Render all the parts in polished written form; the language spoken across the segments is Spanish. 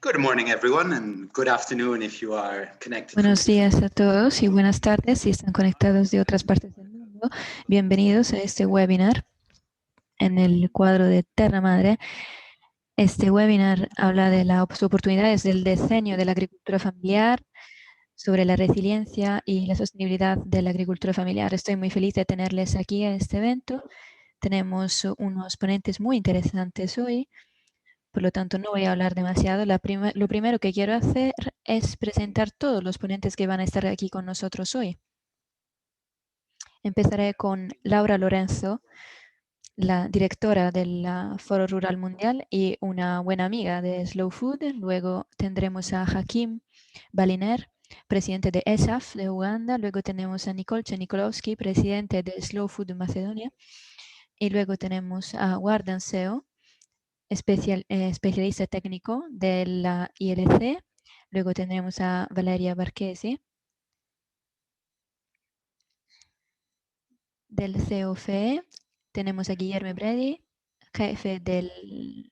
Good morning, everyone, and good afternoon if you are connected. Buenos días a todos y buenas tardes si están conectados de otras partes del mundo. Bienvenidos a este webinar en el cuadro de Terra Madre. Este webinar habla de las oportunidades del diseño de la agricultura familiar, sobre la resiliencia y la sostenibilidad de la agricultura familiar. Estoy muy feliz de tenerles aquí a este evento. Tenemos unos ponentes muy interesantes hoy. Por lo tanto, no voy a hablar demasiado. Lo primero que quiero hacer es presentar todos los ponentes que van a estar aquí con nosotros hoy. Empezaré con Laura Lorenzo, la directora del Foro Rural Mundial y una buena amiga de Slow Food. Luego tendremos a Hakim Baliner, presidente de ESAF de Uganda. Luego tenemos a Nicole Chenikolowski, presidente de Slow Food Macedonia. Y luego tenemos a Wardan Seo, especialista técnico de la ILC. Luego tendremos a Valeria Barchesi del COFE. Tenemos a Guillermo Bredi, jefe de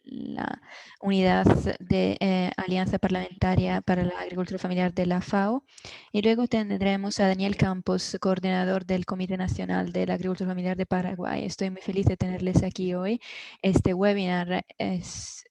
la unidad de Alianza Parlamentaria para la Agricultura Familiar de la FAO. Y luego tendremos a Daniel Campos, coordinador del Comité Nacional de la Agricultura Familiar de Paraguay. Estoy muy feliz de tenerles aquí hoy. Este webinar es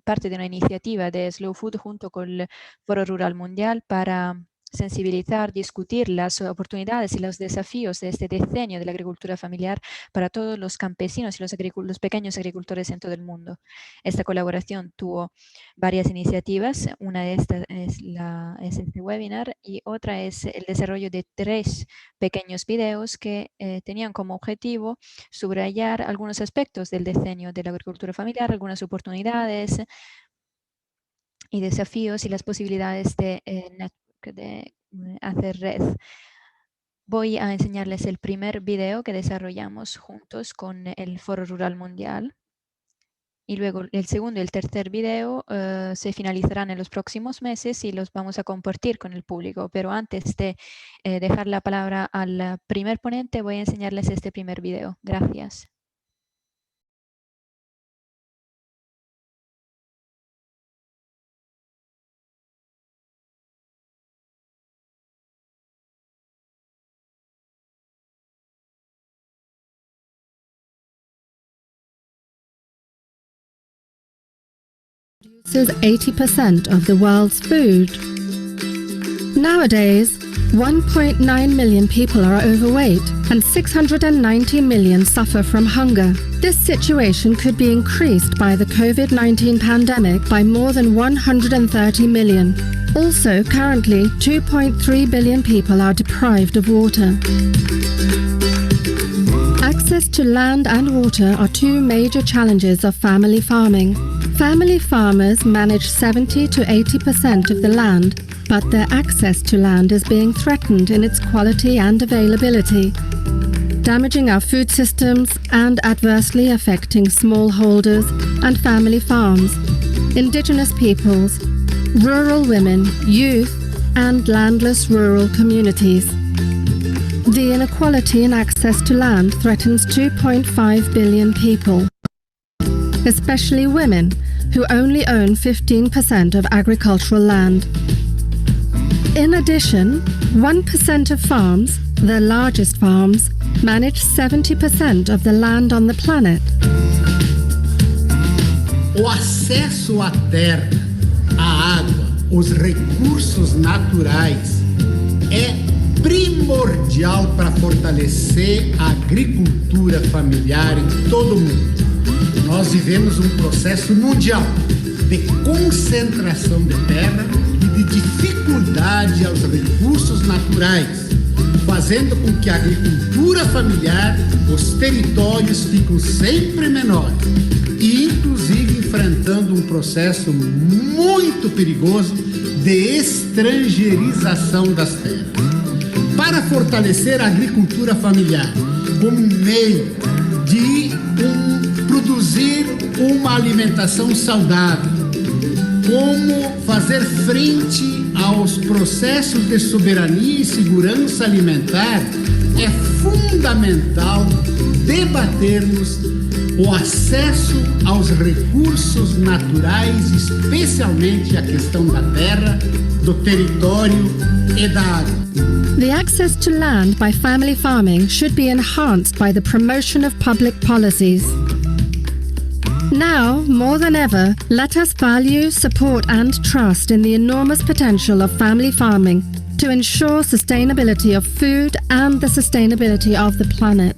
parte de una iniciativa de Slow Food junto con el Foro Rural Mundial para sensibilizar, discutir las oportunidades y los desafíos de este diseño de la agricultura familiar para todos los campesinos y los pequeños agricultores en todo el mundo. Esta colaboración tuvo varias iniciativas. Una de estas es este webinar y otra es el desarrollo de 3 pequeños videos que tenían como objetivo subrayar algunos aspectos del diseño de la agricultura familiar, algunas oportunidades y desafíos y las posibilidades de hacer red. Voy a enseñarles el primer video que desarrollamos juntos con el Foro Rural Mundial. Y luego el segundo y el tercer video se finalizarán en los próximos meses y los vamos a compartir con el público. Pero antes de dejar la palabra al primer ponente, voy a enseñarles este primer video. Gracias. Produces 80% of the world's food. Nowadays, 1.9 million people are overweight and 690 million suffer from hunger. This situation could be increased by the COVID-19 pandemic by more than 130 million. Also, currently, 2.3 billion people are deprived of water. Access to land and water are 2 major challenges of family farming. Family farmers manage 70 to 80% of the land, but their access to land is being threatened in its quality and availability, damaging our food systems and adversely affecting smallholders and family farms, indigenous peoples, rural women, youth, and landless rural communities. The inequality in access to land threatens 2.5 billion people, especially women, who only own 15% of agricultural land. In addition, 1% of farms, the largest farms, manage 70% of the land on the planet. O acesso à terra, à água, os recursos naturais é primordial para fortalecer a agricultura familiar em todo o mundo. Nós vivemos um processo mundial de concentração de terra e de dificuldade aos recursos naturais, fazendo com que a agricultura familiar, os territórios ficam sempre menores e, inclusive, enfrentando um processo muito perigoso de estrangeirização das terras. Para fortalecer a agricultura familiar como meio de produzir uma alimentação saudável, como fazer frente aos processos de soberania e segurança alimentar, é fundamental debatermos o acesso aos recursos naturais, especialmente a questão da terra, do território e da água. The access to land by family farming should be enhanced by the promotion of public policies. Now, more than ever, let us value, support and trust in the enormous potential of family farming to ensure sustainability of food and the sustainability of the planet.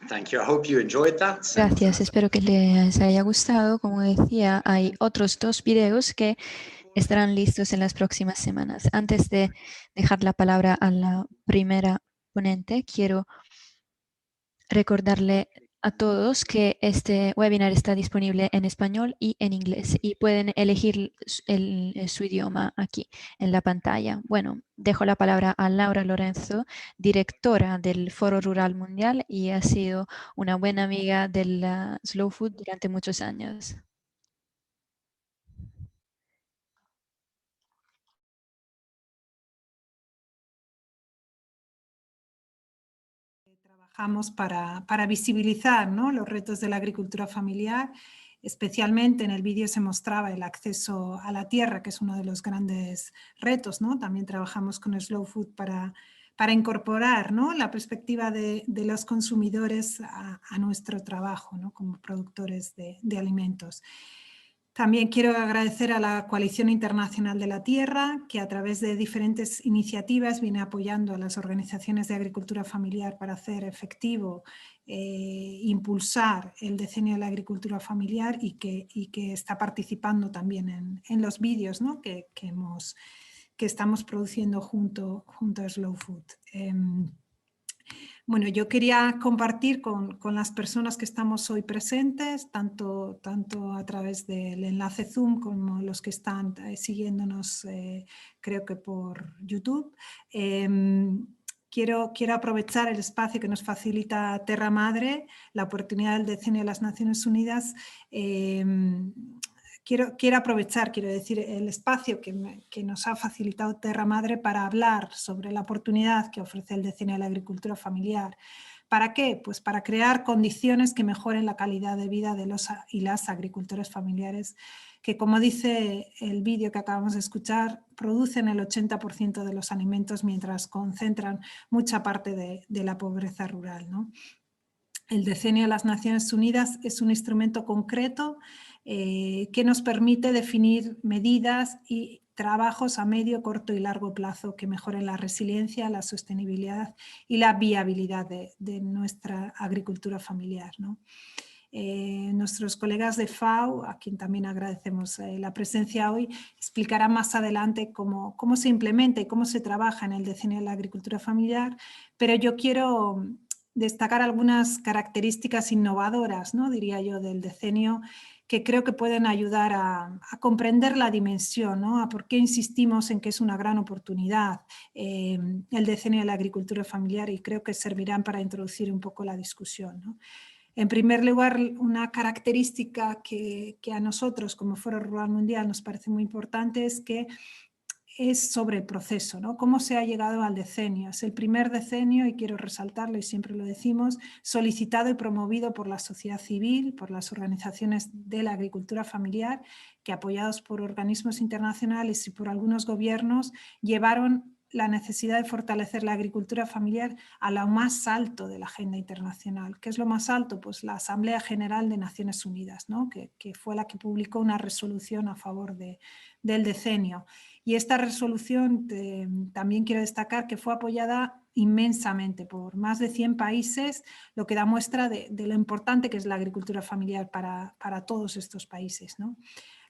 Thank you. I hope you enjoyed that. Gracias, espero que les haya gustado. Como decía, hay otros 2 videos que estarán listos en las próximas semanas. Antes de dejar la palabra a la primera ponente, quiero recordarle a todos que este webinar está disponible en español y en inglés y pueden elegir su idioma aquí en la pantalla. Bueno, dejo la palabra a Laura Lorenzo, directora del Foro Rural Mundial y ha sido una buena amiga del Slow Food durante muchos años. Trabajamos para visibilizar, ¿no?, los retos de la agricultura familiar. Especialmente en el vídeo se mostraba el acceso a la tierra, que es uno de los grandes retos, ¿no? También trabajamos con Slow Food para incorporar, ¿no?, la perspectiva de los consumidores a nuestro trabajo, ¿no?, como productores de alimentos. También quiero agradecer a la Coalición Internacional de la Tierra, que a través de diferentes iniciativas viene apoyando a las organizaciones de agricultura familiar para hacer efectivo, impulsar el decenio de la agricultura familiar y que está participando también en los vídeos, ¿no?, que estamos produciendo junto a Slow Food. Bueno, yo quería compartir con las personas que estamos hoy presentes, tanto a través del enlace Zoom como los que están siguiéndonos, creo que por YouTube. Quiero aprovechar el espacio que nos facilita Terra Madre, la oportunidad del Decenio de las Naciones Unidas. Quiero aprovechar, quiero decir, el espacio que nos ha facilitado Terra Madre para hablar sobre la oportunidad que ofrece el Decenio de la Agricultura Familiar. ¿Para qué? Pues para crear condiciones que mejoren la calidad de vida de los y las agricultores familiares, que, como dice el vídeo que acabamos de escuchar, producen el 80% de los alimentos mientras concentran mucha parte de la pobreza rural, ¿no? El Decenio de las Naciones Unidas es un instrumento concreto que nos permite definir medidas y trabajos a medio, corto y largo plazo que mejoren la resiliencia, la sostenibilidad y la viabilidad de nuestra agricultura familiar, ¿no? Nuestros colegas de FAO, a quien también agradecemos la presencia hoy, explicarán más adelante cómo se implementa y cómo se trabaja en el Decenio de la Agricultura Familiar, pero yo quiero destacar algunas características innovadoras, ¿no?, diría yo, del decenio, que creo que pueden ayudar a comprender la dimensión, ¿no?, a por qué insistimos en que es una gran oportunidad el decenio de la agricultura familiar, y creo que servirán para introducir un poco la discusión, ¿no? En primer lugar, una característica que a nosotros como Foro Rural Mundial nos parece muy importante es que es sobre el proceso, ¿no? Cómo se ha llegado al decenio. Es el primer decenio, y quiero resaltarlo y siempre lo decimos, solicitado y promovido por la sociedad civil, por las organizaciones de la agricultura familiar, que apoyados por organismos internacionales y por algunos gobiernos llevaron la necesidad de fortalecer la agricultura familiar a lo más alto de la agenda internacional. ¿Qué es lo más alto? Pues la Asamblea General de Naciones Unidas, ¿no?, que fue la que publicó una resolución a favor del decenio. Y esta resolución también quiero destacar que fue apoyada inmensamente por más de 100 países, lo que da muestra de lo importante que es la agricultura familiar para todos estos países, ¿no?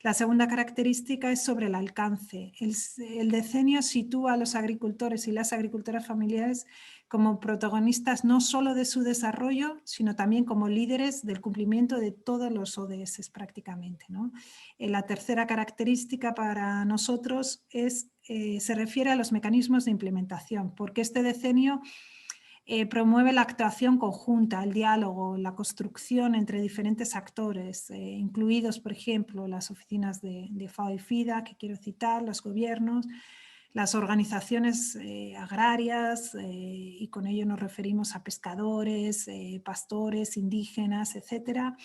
La segunda característica es sobre el alcance. El decenio sitúa a los agricultores y las agricultoras familiares como protagonistas no solo de su desarrollo, sino también como líderes del cumplimiento de todos los ODS prácticamente, ¿no? La tercera característica para nosotros se refiere a los mecanismos de implementación, porque este decenio promueve la actuación conjunta, el diálogo, la construcción entre diferentes actores, incluidos, por ejemplo, las oficinas de FAO y FIDA, que quiero citar, los gobiernos, las organizaciones agrarias, y con ello nos referimos a pescadores, pastores, indígenas, etcétera.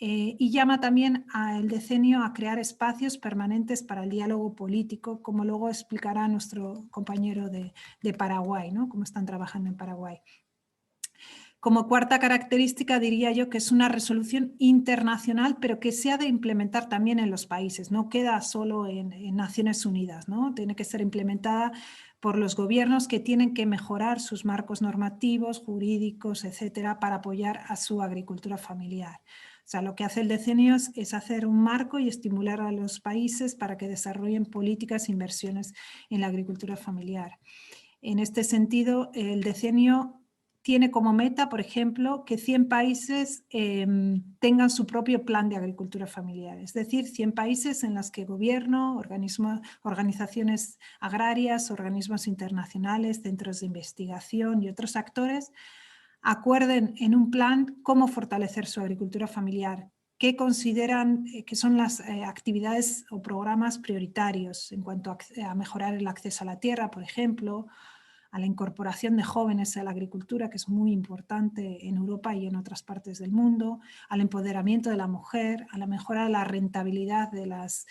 Y llama también al decenio a crear espacios permanentes para el diálogo político, como luego explicará nuestro compañero de Paraguay, ¿no? Cómo están trabajando en Paraguay. Como cuarta característica diría yo que es una resolución internacional, pero que se ha de implementar también en los países, no queda solo en Naciones Unidas, ¿no? Tiene que ser implementada por los gobiernos que tienen que mejorar sus marcos normativos, jurídicos, etcétera, para apoyar a su agricultura familiar. O sea, lo que hace el decenio es hacer un marco y estimular a los países para que desarrollen políticas e inversiones en la agricultura familiar. En este sentido, el decenio tiene como meta, por ejemplo, que 100 países tengan su propio plan de agricultura familiar, es decir, 100 países en los que gobierno, organizaciones agrarias, organismos internacionales, centros de investigación y otros actores acuerden en un plan cómo fortalecer su agricultura familiar, qué consideran que son las actividades o programas prioritarios en cuanto a mejorar el acceso a la tierra, por ejemplo, a la incorporación de jóvenes a la agricultura, que es muy importante en Europa y en otras partes del mundo, al empoderamiento de la mujer, a la mejora de la rentabilidad de las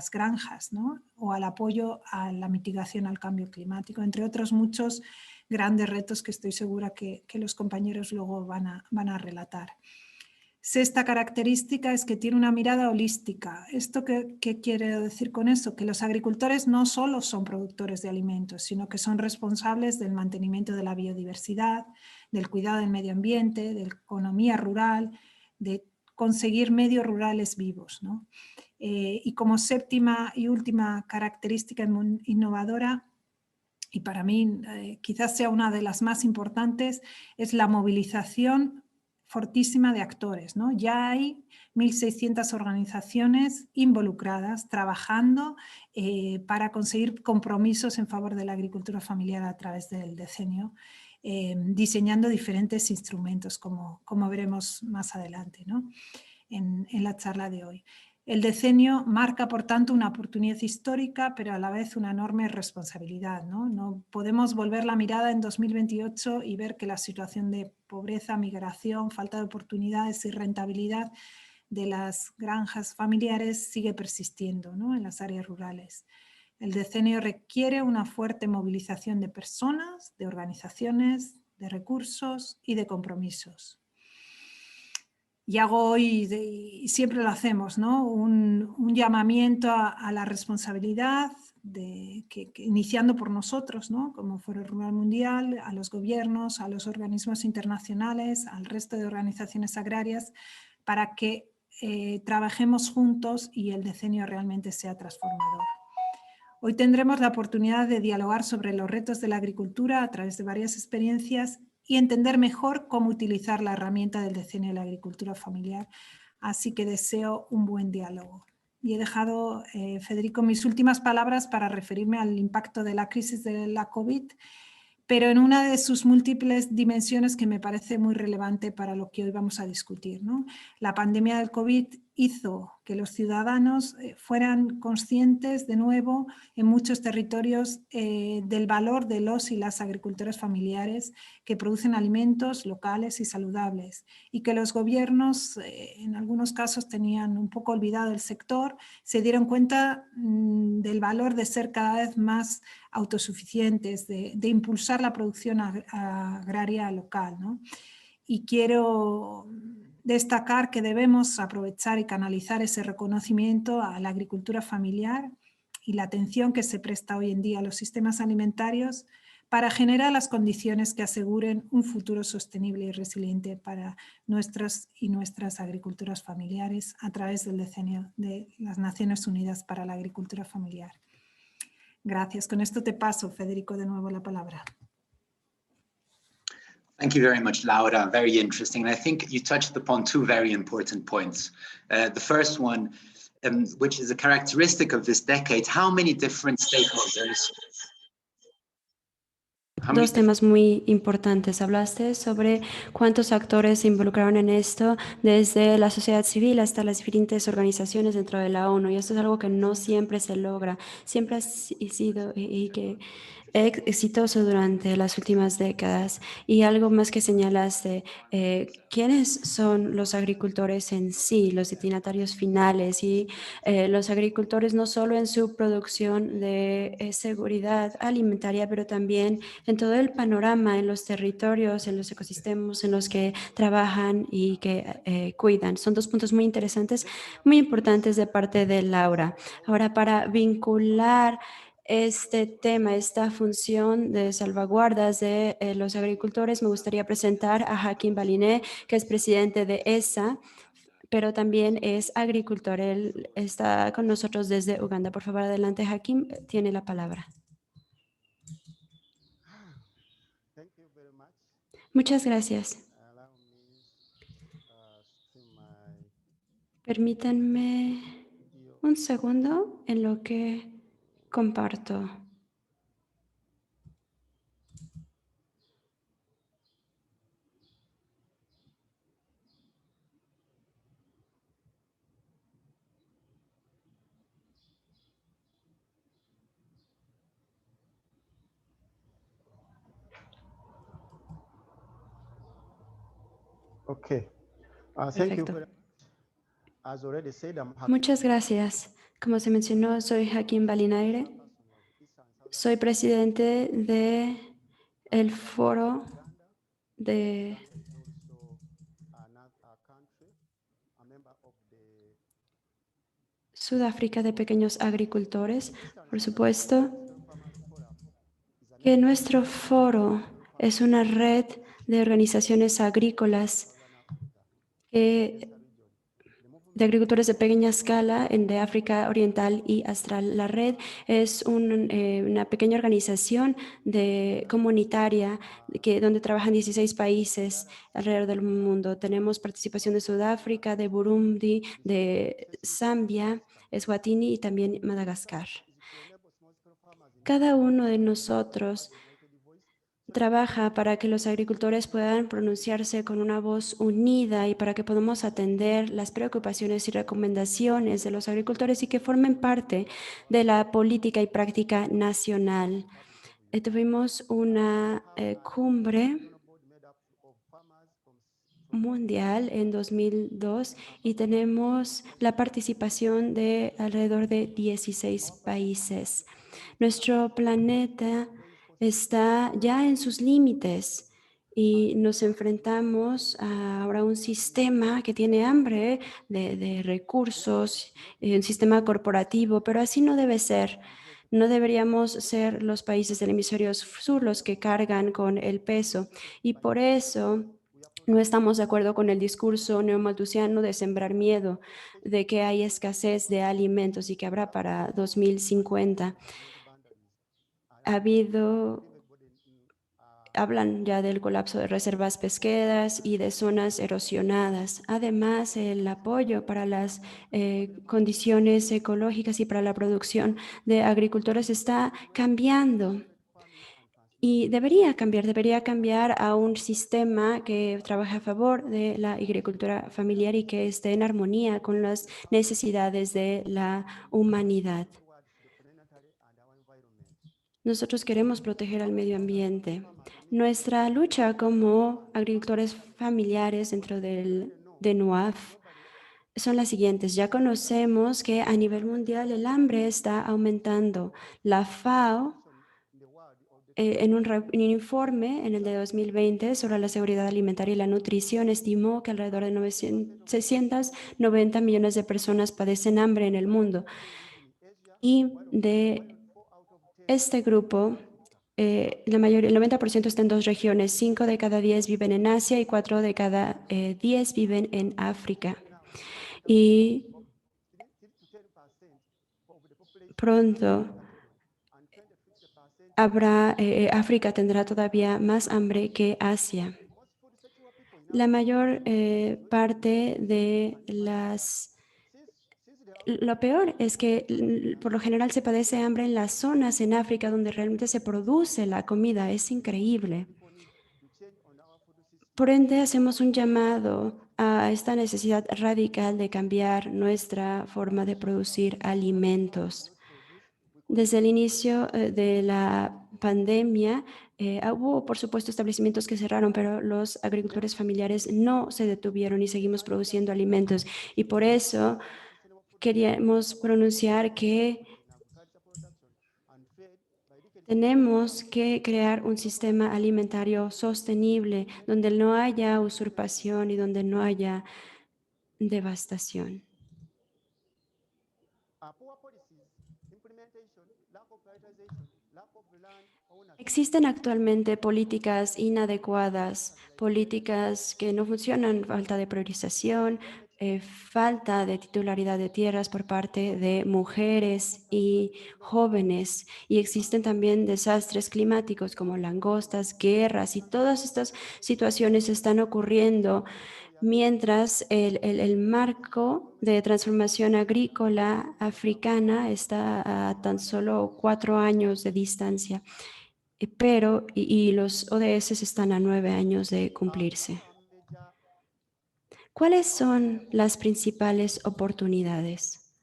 granjas, ¿no? O al apoyo a la mitigación al cambio climático, entre otros muchos grandes retos que estoy segura que los compañeros luego van a relatar. Sexta característica es que tiene una mirada holística. ¿Esto qué quiere decir con eso? Que los agricultores no solo son productores de alimentos, sino que son responsables del mantenimiento de la biodiversidad, del cuidado del medio ambiente, de la economía rural, de conseguir medios rurales vivos, ¿no? Y como séptima y última característica innovadora, y para mí quizás sea una de las más importantes, es la movilización fortísima de actores, ¿no? Ya hay 1.600 organizaciones involucradas trabajando para conseguir compromisos en favor de la agricultura familiar a través del decenio, diseñando diferentes instrumentos, como veremos más adelante, ¿no? en la charla de hoy. El decenio marca, por tanto, una oportunidad histórica, pero a la vez una enorme responsabilidad, ¿no? No podemos volver la mirada en 2028 y ver que la situación de pobreza, migración, falta de oportunidades y rentabilidad de las granjas familiares sigue persistiendo, ¿no? En las áreas rurales. El decenio requiere una fuerte movilización de personas, de organizaciones, de recursos y de compromisos. Y hago hoy, y siempre lo hacemos, ¿no? un llamamiento a la responsabilidad, iniciando por nosotros, ¿no? Como Foro Rural Mundial, a los gobiernos, a los organismos internacionales, al resto de organizaciones agrarias, para que trabajemos juntos y el decenio realmente sea transformador. Hoy tendremos la oportunidad de dialogar sobre los retos de la agricultura a través de varias experiencias y entender mejor cómo utilizar la herramienta del decenio de la agricultura familiar. Así que deseo un buen diálogo. Y he dejado, Federico, mis últimas palabras para referirme al impacto de la crisis de la COVID, pero en una de sus múltiples dimensiones que me parece muy relevante para lo que hoy vamos a discutir, ¿no? La pandemia del COVID hizo que los ciudadanos fueran conscientes de nuevo en muchos territorios del valor de los y las agricultores familiares que producen alimentos locales y saludables, y que los gobiernos en algunos casos tenían un poco olvidado el sector, se dieron cuenta del valor de ser cada vez más autosuficientes, de impulsar la producción agraria local, ¿no? Y quiero destacar que debemos aprovechar y canalizar ese reconocimiento a la agricultura familiar y la atención que se presta hoy en día a los sistemas alimentarios para generar las condiciones que aseguren un futuro sostenible y resiliente para nuestras y nuestras agriculturas familiares a través del decenio de las Naciones Unidas para la Agricultura Familiar. Gracias. Con esto te paso, Federico, de nuevo la palabra. Thank you very much, Laura. Very interesting. And I think you touched upon two very important points. The first one, which is a characteristic of this decade, how many different stakeholders? Dos temas muy importantes. Hablaste sobre cuántos actores se involucraron en esto, desde la sociedad civil hasta las diferentes organizaciones dentro de la ONU. Y esto es algo que no siempre se logra. Siempre ha sido exitoso durante las últimas décadas. Y algo más que señalaste, ¿quiénes son los agricultores en sí, los destinatarios finales? Y los agricultores no solo en su producción de seguridad alimentaria, pero también en todo el panorama, en los territorios, en los ecosistemas en los que trabajan y que cuidan. Son dos puntos muy interesantes, muy importantes de parte de Laura. Ahora, para vincular este tema, esta función de salvaguardas de los agricultores, me gustaría presentar a Hakim Baliné, que es presidente de ESA, pero también es agricultor. Él está con nosotros desde Uganda. Por favor, adelante, Hakim, tiene la palabra. Muchas gracias. Permítanme un segundo en lo que comparto. Okay. Thank you. Perfecto. As already said, I'm Hakim. Muchas gracias. Como se mencionó, soy Hakim Balinaire. Soy presidente de el foro de Sudáfrica de pequeños agricultores. Por supuesto que nuestro foro es una red de organizaciones agrícolas de agricultores de pequeña escala de África Oriental y Austral. La red es una pequeña organización comunitaria donde trabajan 16 países alrededor del mundo. Tenemos participación de Sudáfrica, de Burundi, de Zambia, Eswatini y también Madagascar. Cada uno de nosotros trabaja para que los agricultores puedan pronunciarse con una voz unida y para que podamos atender las preocupaciones y recomendaciones de los agricultores y que formen parte de la política y práctica nacional. Tuvimos una cumbre mundial en 2002 y tenemos la participación de alrededor de 16 países. Nuestro planeta está ya en sus límites y nos enfrentamos ahora a un sistema que tiene hambre de recursos, un sistema corporativo, pero así no debe ser. No deberíamos ser los países del hemisferio sur los que cargan con el peso y por eso no estamos de acuerdo con el discurso neomalthusiano de sembrar miedo, de que hay escasez de alimentos y que habrá para 2050. Hablan ya del colapso de reservas pesqueras y de zonas erosionadas. Además, el apoyo para las condiciones ecológicas y para la producción de agricultores está cambiando. Y debería cambiar a un sistema que trabaje a favor de la agricultura familiar y que esté en armonía con las necesidades de la humanidad. Nosotros queremos proteger al medio ambiente. Nuestra lucha como agricultores familiares dentro de NUAF son las siguientes. Ya conocemos que a nivel mundial el hambre está aumentando. La FAO, en un informe en el de 2020 sobre la seguridad alimentaria y la nutrición, estimó que alrededor de 690 millones de personas padecen hambre en el mundo. Y de este grupo, el 90% está en 2 regiones. 5 de cada 10 viven en Asia y 4 de cada 10 viven en África. Y pronto África tendrá todavía más hambre que Asia. la mayor parte de lo peor es que por lo general se padece hambre en las zonas en África donde realmente se produce la comida. Es increíble. Por ende, hacemos un llamado a esta necesidad radical de cambiar nuestra forma de producir alimentos. Desde el inicio de la pandemia, hubo, por supuesto, establecimientos que cerraron, pero los agricultores familiares no se detuvieron y seguimos produciendo alimentos. Y por eso queríamos pronunciar que tenemos que crear un sistema alimentario sostenible donde no haya usurpación y donde no haya devastación. Existen actualmente políticas inadecuadas, políticas que no funcionan, falta de priorización, falta de titularidad de tierras por parte de mujeres y jóvenes. Y existen también desastres climáticos como langostas, guerras, y todas estas situaciones están ocurriendo mientras el marco de transformación agrícola africana está a tan solo 4 años de distancia, pero y los ODS están a 9 años de cumplirse. ¿Cuáles son las principales oportunidades?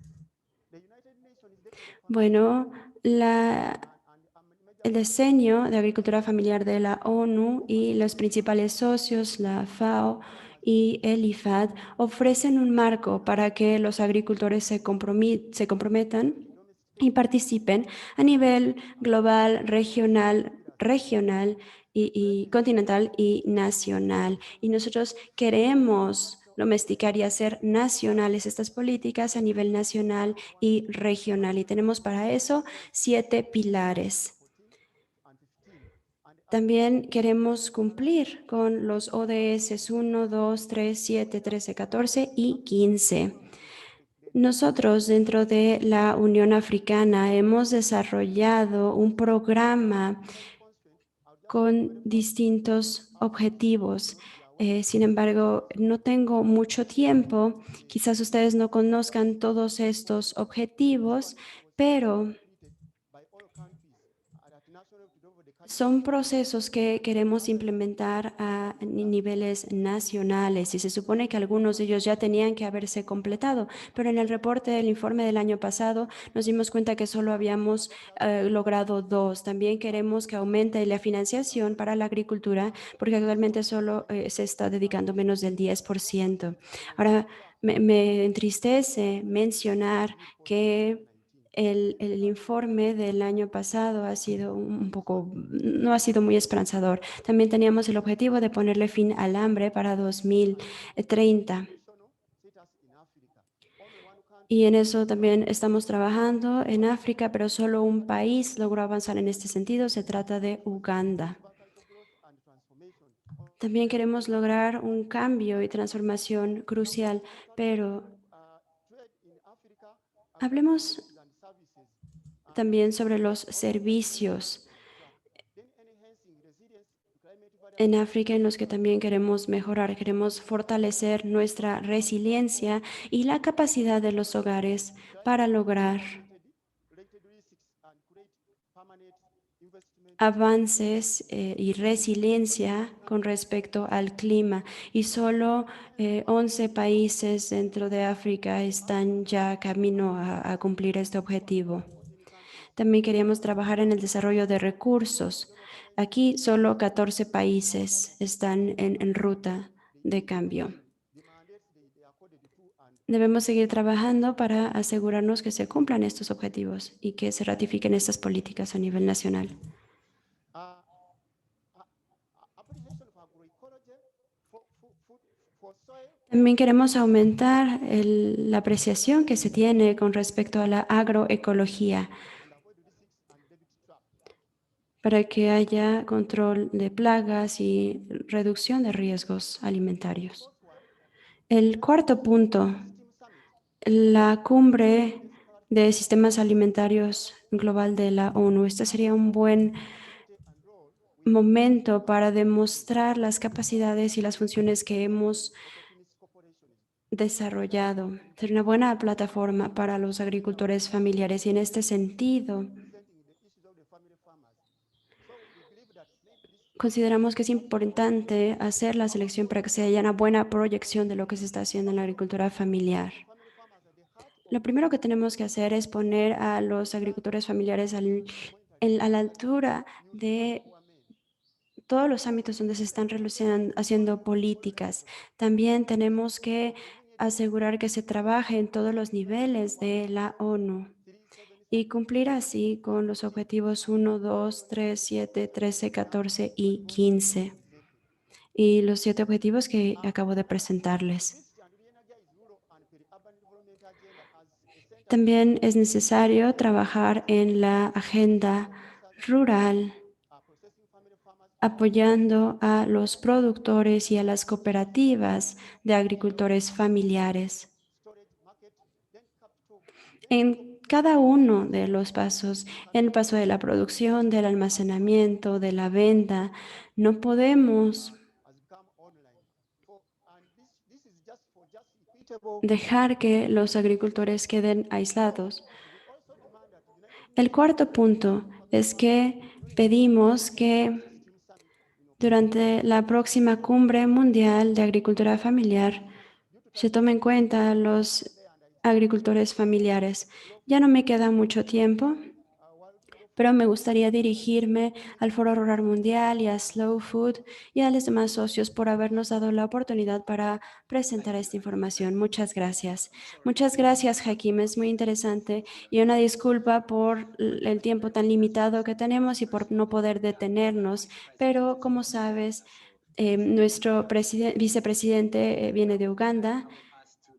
Bueno, el diseño de agricultura familiar de la ONU y los principales socios, la FAO y el IFAD, ofrecen un marco para que los agricultores se comprometan y participen a nivel global, regional y continental y nacional. Y nosotros queremos domesticar y hacer nacionales estas políticas a nivel nacional y regional. Y tenemos para eso 7 pilares. También queremos cumplir con los ODS 1, 2, 3, 7, 13, 14 y 15. Nosotros dentro de la Unión Africana hemos desarrollado un programa con distintos objetivos. Sin embargo, no tengo mucho tiempo. Quizás ustedes no conozcan todos estos objetivos, pero son procesos que queremos implementar a niveles nacionales y se supone que algunos de ellos ya tenían que haberse completado, pero en el reporte del informe del año pasado nos dimos cuenta que solo habíamos logrado 2. También queremos que aumente la financiación para la agricultura porque actualmente solo se está dedicando menos del 10%. Ahora, me entristece mencionar que el informe del año pasado ha sido no ha sido muy esperanzador. También teníamos el objetivo de ponerle fin al hambre para 2030. Y en eso también estamos trabajando en África, pero solo un país logró avanzar en este sentido. Se trata de Uganda. También queremos lograr un cambio y transformación crucial, pero hablemos también sobre los servicios en África en los que también queremos mejorar. Queremos fortalecer nuestra resiliencia y la capacidad de los hogares para lograr avances y resiliencia con respecto al clima. Y solo 11 países dentro de África están ya camino a cumplir este objetivo. También queríamos trabajar en el desarrollo de recursos. Aquí solo 14 países están en ruta de cambio. Debemos seguir trabajando para asegurarnos que se cumplan estos objetivos y que se ratifiquen estas políticas a nivel nacional. También queremos aumentar la apreciación que se tiene con respecto a la agroecología para que haya control de plagas y reducción de riesgos alimentarios. El cuarto punto, la cumbre de sistemas alimentarios global de la ONU. Este sería un buen momento para demostrar las capacidades y las funciones que hemos desarrollado. Ser una buena plataforma para los agricultores familiares y en este sentido consideramos que es importante hacer la selección para que se haya una buena proyección de lo que se está haciendo en la agricultura familiar. Lo primero que tenemos que hacer es poner a los agricultores familiares a la altura de todos los ámbitos donde se están haciendo políticas. También tenemos que asegurar que se trabaje en todos los niveles de la ONU y cumplir así con los objetivos 1, 2, 3, 7, 13, 14 y 15 y los 7 objetivos que acabo de presentarles. También es necesario trabajar en la agenda rural, apoyando a los productores y a las cooperativas de agricultores familiares. En cada uno de los pasos, en el paso de la producción, del almacenamiento, de la venta, no podemos dejar que los agricultores queden aislados. El cuarto punto es que pedimos que durante la próxima cumbre mundial de agricultura familiar se tomen en cuenta los agricultores familiares. Ya no me queda mucho tiempo, pero me gustaría dirigirme al Foro Rural Mundial y a Slow Food y a los demás socios por habernos dado la oportunidad para presentar esta información. Muchas gracias. Muchas gracias, Hakim. Es muy interesante y una disculpa por el tiempo tan limitado que tenemos y por no poder detenernos, pero como sabes, nuestro vicepresidente viene de Uganda.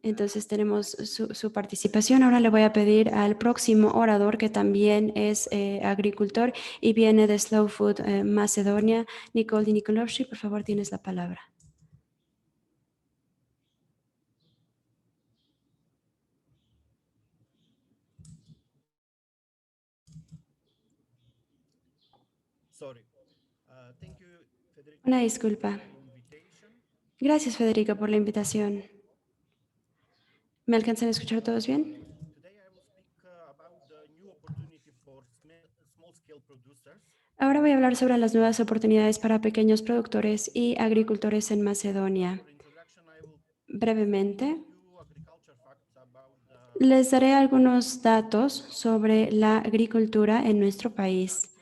Entonces tenemos su participación. Ahora le voy a pedir al próximo orador, que también es agricultor y viene de Slow Food Macedonia, Nicole Nikolovsky. Por favor, tienes la palabra. Una disculpa. Gracias, Federico, por la invitación. ¿Me alcanzan a escuchar todos bien? Ahora voy a hablar sobre las nuevas oportunidades para pequeños productores y agricultores en Macedonia. Brevemente, les daré algunos datos sobre la agricultura en nuestro país.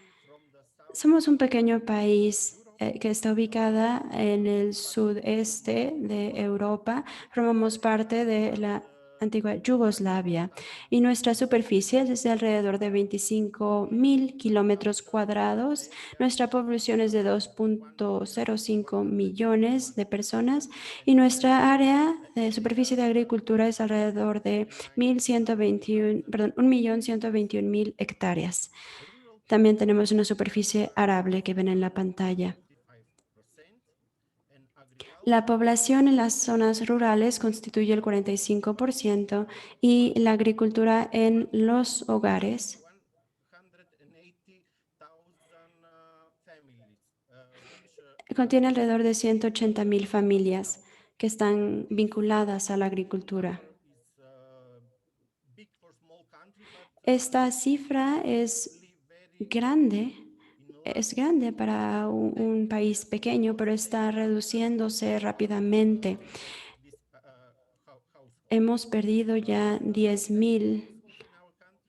Somos un pequeño país que está ubicada en el sudeste de Europa. Formamos parte de la antigua Yugoslavia y nuestra superficie es de alrededor de 25.000 kilómetros cuadrados. Nuestra población es de 2.05 millones de personas y nuestra área de superficie de agricultura es alrededor de 1.121.000 hectáreas. También tenemos una superficie arable que ven en la pantalla. La población en las zonas rurales constituye el 45% y la agricultura en los hogares contiene alrededor de 180.000 familias que están vinculadas a la agricultura. Esta cifra es grande para un país pequeño, pero está reduciéndose rápidamente. Hemos perdido ya 10.000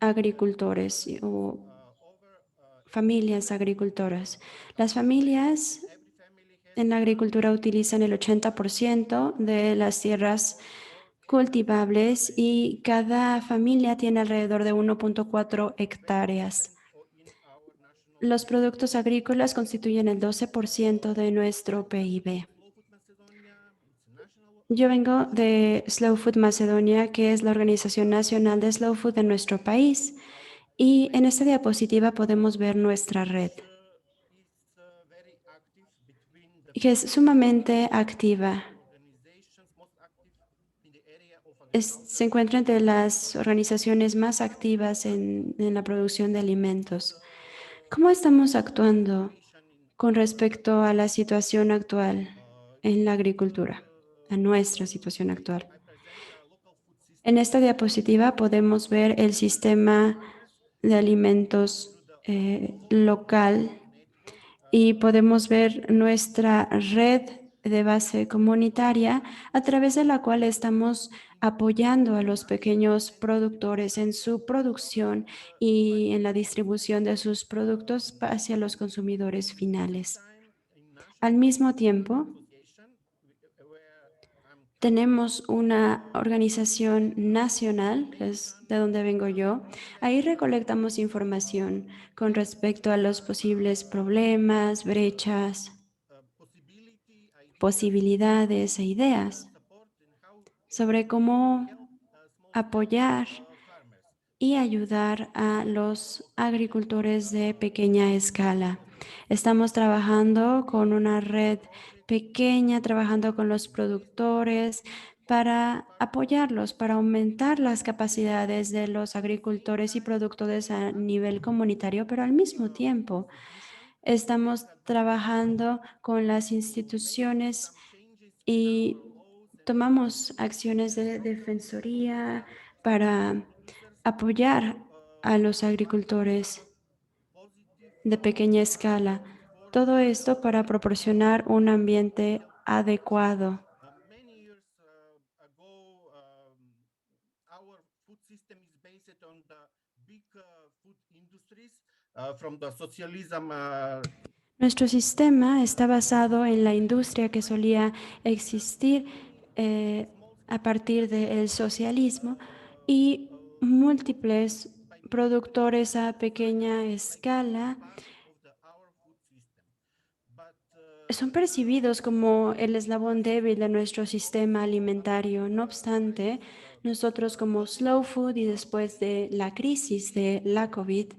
agricultores o familias agricultoras. Las familias en la agricultura utilizan el 80% de las tierras cultivables y cada familia tiene alrededor de 1.4 hectáreas. Los productos agrícolas constituyen el 12% de nuestro PIB. Yo vengo de Slow Food Macedonia, que es la organización nacional de Slow Food en nuestro país, y en esta diapositiva podemos ver nuestra red, que es sumamente activa. Se encuentra entre las organizaciones más activas en la producción de alimentos. ¿Cómo estamos actuando con respecto a la situación actual en la agricultura, a nuestra situación actual. En esta diapositiva podemos ver el sistema de alimentos local y podemos ver nuestra red de base comunitaria a través de la cual estamos apoyando a los pequeños productores en su producción y en la distribución de sus productos hacia los consumidores finales. Al mismo tiempo, tenemos una organización nacional, que es de donde vengo yo. Ahí recolectamos información con respecto a los posibles problemas, brechas, posibilidades e ideas sobre cómo apoyar y ayudar a los agricultores de pequeña escala. Estamos trabajando con una red pequeña, trabajando con los productores para apoyarlos, para aumentar las capacidades de los agricultores y productores a nivel comunitario, pero al mismo tiempo estamos trabajando con las instituciones y tomamos acciones de defensoría para apoyar a los agricultores de pequeña escala. Todo esto para proporcionar un ambiente adecuado. Nuestro sistema está basado en la industria que solía existir a partir del socialismo y múltiples productores a pequeña escala son percibidos como el eslabón débil de nuestro sistema alimentario. No obstante, nosotros como Slow Food y después de la crisis de la COVID,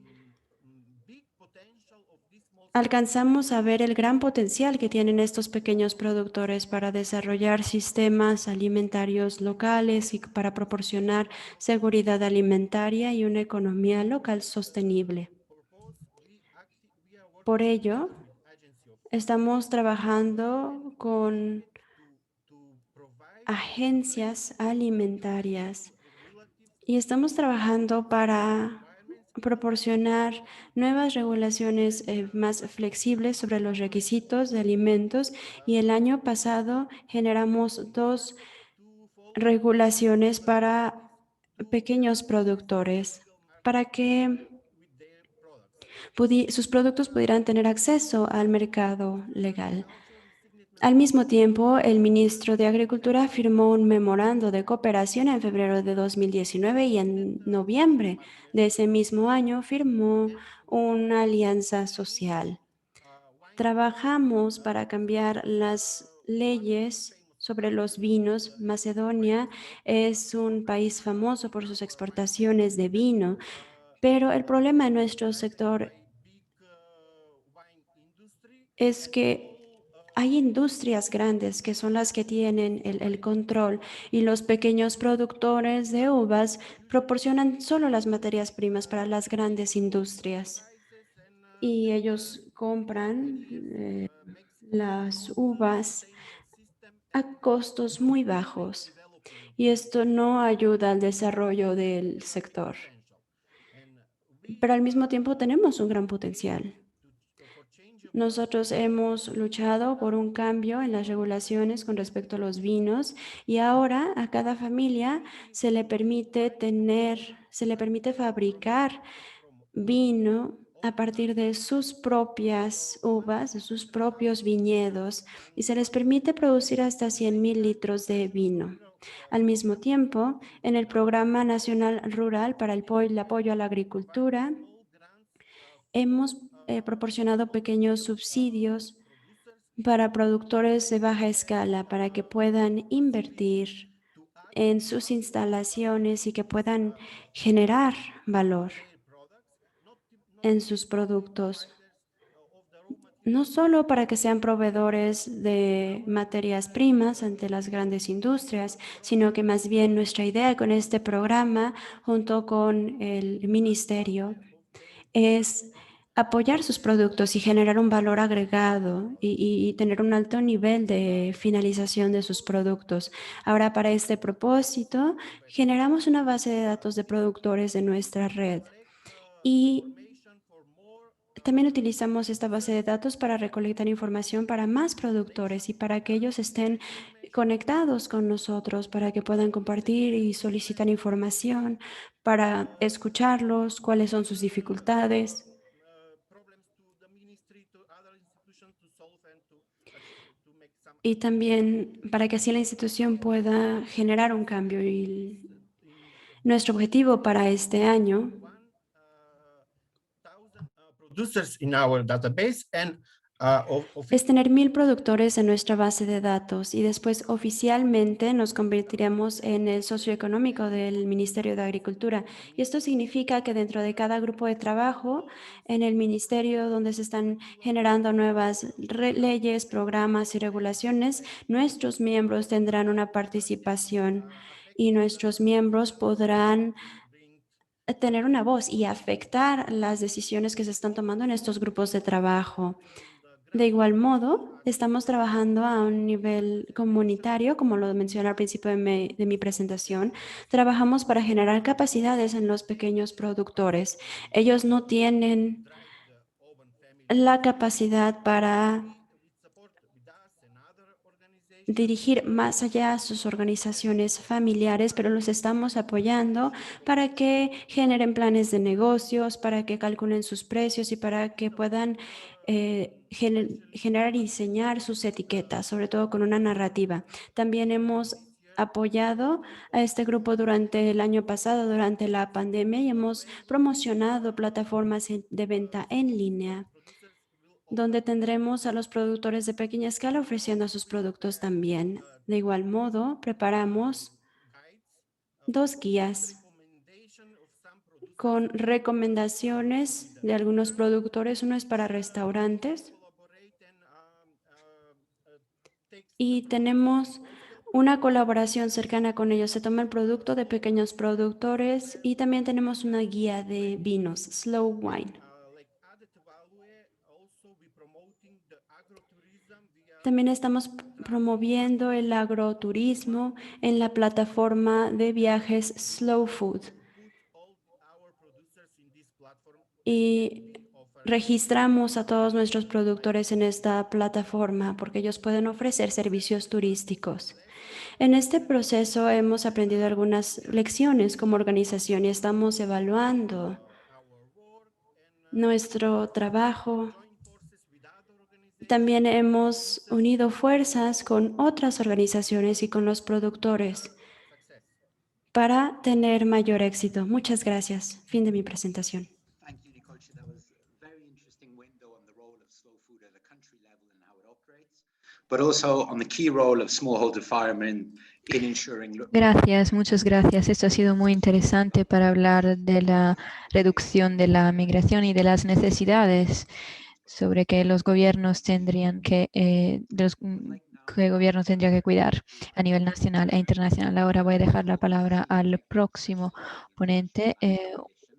alcanzamos a ver el gran potencial que tienen estos pequeños productores para desarrollar sistemas alimentarios locales y para proporcionar seguridad alimentaria y una economía local sostenible. Por ello, estamos trabajando con agencias alimentarias y estamos trabajando para proporcionar nuevas regulaciones más flexibles sobre los requisitos de alimentos y el año pasado generamos 2 regulaciones para pequeños productores para que sus productos pudieran tener acceso al mercado legal. Al mismo tiempo, el ministro de Agricultura firmó un memorando de cooperación en febrero de 2019 y en noviembre de ese mismo año firmó una alianza social. Trabajamos para cambiar las leyes sobre los vinos. Macedonia es un país famoso por sus exportaciones de vino, pero el problema en nuestro sector es que hay industrias grandes que son las que tienen el control y los pequeños productores de uvas proporcionan solo las materias primas para las grandes industrias. Y ellos compran las uvas a costos muy bajos. Y esto no ayuda al desarrollo del sector. Pero al mismo tiempo tenemos un gran potencial. Nosotros hemos luchado por un cambio en las regulaciones con respecto a los vinos y ahora a cada familia se le permite fabricar vino a partir de sus propias uvas, de sus propios viñedos y se les permite producir hasta 100,000 litros de vino. Al mismo tiempo, en el Programa Nacional Rural para el apoyo a la agricultura, hemos proporcionado pequeños subsidios para productores de baja escala para que puedan invertir en sus instalaciones y que puedan generar valor en sus productos. No solo para que sean proveedores de materias primas ante las grandes industrias, sino que más bien nuestra idea con este programa, junto con el ministerio, es apoyar sus productos y generar un valor agregado y tener un alto nivel de finalización de sus productos. Ahora, para este propósito, generamos una base de datos de productores de nuestra red y también utilizamos esta base de datos para recolectar información para más productores y para que ellos estén conectados con nosotros, para que puedan compartir y solicitar información, para escucharlos, cuáles son sus dificultades. Y también para que así la institución pueda generar un cambio. Y nuestro objetivo para este año producers in our database and es tener 1000 productores en nuestra base de datos y después oficialmente nos convertiremos en el socio económico del Ministerio de Agricultura. Y esto significa que dentro de cada grupo de trabajo en el ministerio donde se están generando nuevas leyes, programas y regulaciones, nuestros miembros tendrán una participación y nuestros miembros podrán tener una voz y afectar las decisiones que se están tomando en estos grupos de trabajo. De igual modo, estamos trabajando a un nivel comunitario, como lo mencioné al principio de mi presentación. Trabajamos para generar capacidades en los pequeños productores. Ellos no tienen la capacidad para dirigir más allá a sus organizaciones familiares, pero los estamos apoyando para que generen planes de negocios, para que calculen sus precios y para que puedan generar y diseñar sus etiquetas, sobre todo con una narrativa. También hemos apoyado a este grupo durante el año pasado, durante la pandemia, y hemos promocionado plataformas de venta en línea, donde tendremos a los productores de pequeña escala ofreciendo sus productos también. De igual modo, preparamos 2 guías con recomendaciones de algunos productores. Uno es para restaurantes y tenemos una colaboración cercana con ellos. Se toma el producto de pequeños productores y también tenemos una guía de vinos, Slow Wine. También estamos promoviendo el agroturismo en la plataforma de viajes Slow Food. Y registramos a todos nuestros productores en esta plataforma porque ellos pueden ofrecer servicios turísticos. En este proceso hemos aprendido algunas lecciones como organización y estamos evaluando nuestro trabajo. También hemos unido fuerzas con otras organizaciones y con los productores para tener mayor éxito. Muchas gracias. Fin de mi presentación. Thank you, Nicolche. That was a very interesting window on the role of slow food at a country level and how it operates, but also on the key role of smallholder farming in ensuring. Gracias, muchas gracias. Esto ha sido muy interesante para hablar de la reducción de la migración y de las necesidades sobre que los gobiernos tendrían que, que gobiernos tendría que cuidar a nivel nacional e internacional. Ahora voy a dejar la palabra al próximo ponente,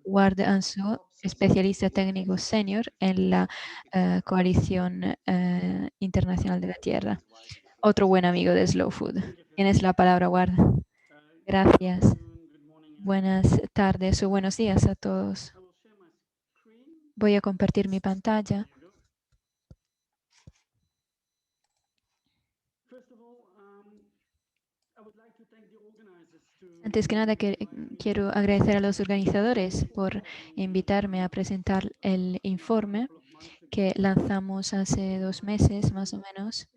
Ward Ansu, especialista técnico senior en la Coalición Internacional de la Tierra. Otro buen amigo de Slow Food. Tienes la palabra, Ward. Gracias. Buenas tardes o buenos días a todos. Voy a compartir mi pantalla. Antes que nada, quiero agradecer a los organizadores por invitarme a presentar el informe que lanzamos hace 2 meses, más o menos.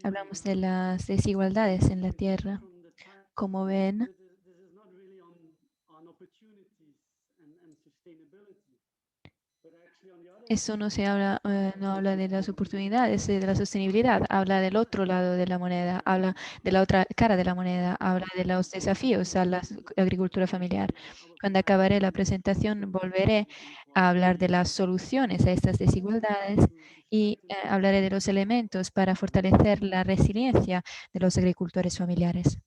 Hablamos de las desigualdades en la tierra. Como ven, eso no habla de las oportunidades, de la sostenibilidad, habla del otro lado de la moneda, habla de la otra cara de la moneda, habla de los desafíos a la agricultura familiar. Cuando acabaré la presentación, volveré a hablar de las soluciones a estas desigualdades y hablaré de los elementos para fortalecer la resiliencia de los agricultores familiares.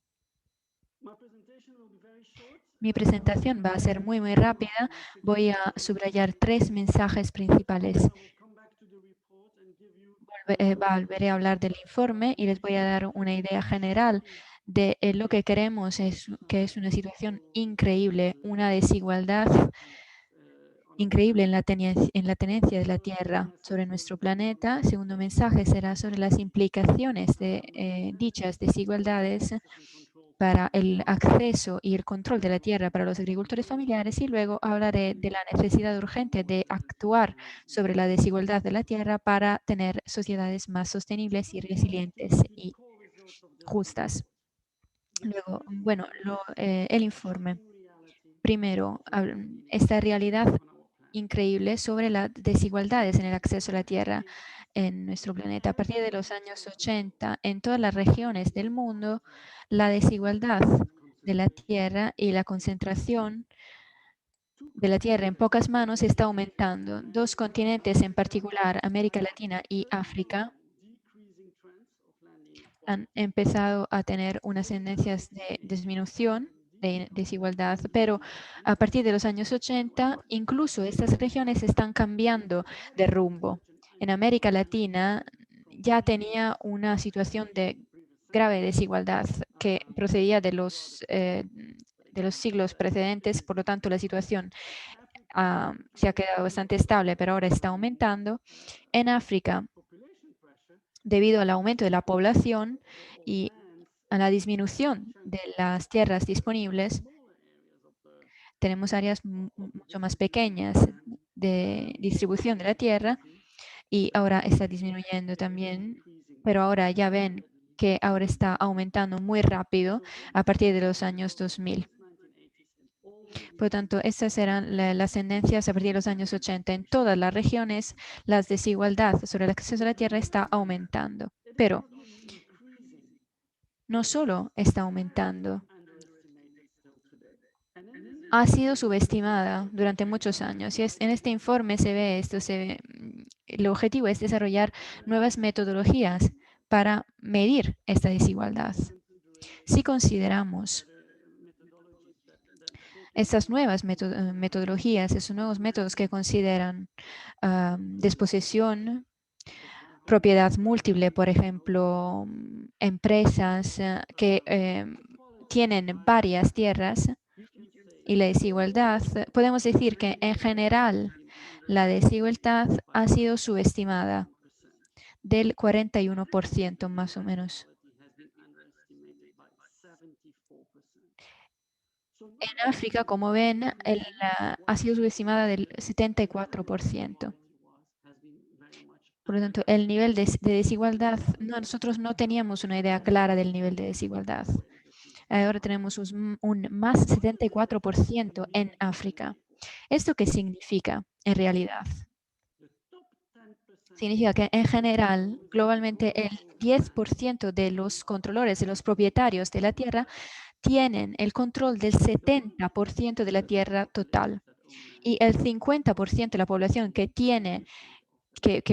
Mi presentación va a ser muy rápida. Voy a subrayar 3 mensajes principales. Volveré a hablar del informe y les voy a dar una idea general de lo que queremos, que es una situación increíble, una desigualdad increíble en la tenencia de la Tierra sobre nuestro planeta. Segundo mensaje será sobre las implicaciones de dichas desigualdades para el acceso y el control de la tierra para los agricultores familiares, y luego hablaré de la necesidad urgente de actuar sobre la desigualdad de la tierra para tener sociedades más sostenibles y resilientes y justas. Luego, bueno, el informe. Primero, esta realidad increíble sobre las desigualdades en el acceso a la tierra en nuestro planeta. A partir de los años 80, en todas las regiones del mundo, la desigualdad de la tierra y la concentración de la tierra en pocas manos está aumentando. 2 continentes en particular, América Latina y África, han empezado a tener unas tendencias de disminución de desigualdad, pero a partir de los años 80, incluso estas regiones están cambiando de rumbo. En América Latina ya tenía una situación de grave desigualdad que procedía de los siglos precedentes, por lo tanto la situación se ha quedado bastante estable, pero ahora está aumentando. En África, debido al aumento de la población y a la disminución de las tierras disponibles, tenemos áreas mucho más pequeñas de distribución de la tierra y ahora está disminuyendo también, pero ahora ya ven que ahora está aumentando muy rápido a partir de los años 2000. Por lo tanto, estas eran las tendencias a partir de los años 80. En todas las regiones, la desigualdad sobre el acceso a la tierra está aumentando. Pero no solo está aumentando, ha sido subestimada durante muchos años. Y en este informe se ve esto. El objetivo es desarrollar nuevas metodologías para medir esta desigualdad. Si consideramos estas nuevas metodologías, esos nuevos métodos que consideran desposesión, propiedad múltiple, por ejemplo, empresas que tienen varias tierras, y la desigualdad, podemos decir que en general la desigualdad ha sido subestimada del 41% más o menos. En África, como ven, ha sido subestimada del 74%. Por lo tanto, el nivel de desigualdad, nosotros no teníamos una idea clara del nivel de desigualdad. Ahora tenemos un más 74% en África. ¿Esto qué significa en realidad? Significa que en general, globalmente, el 10% de los controladores, de los propietarios de la tierra, tienen el control del 70% de la tierra total. Y el 50% de la población que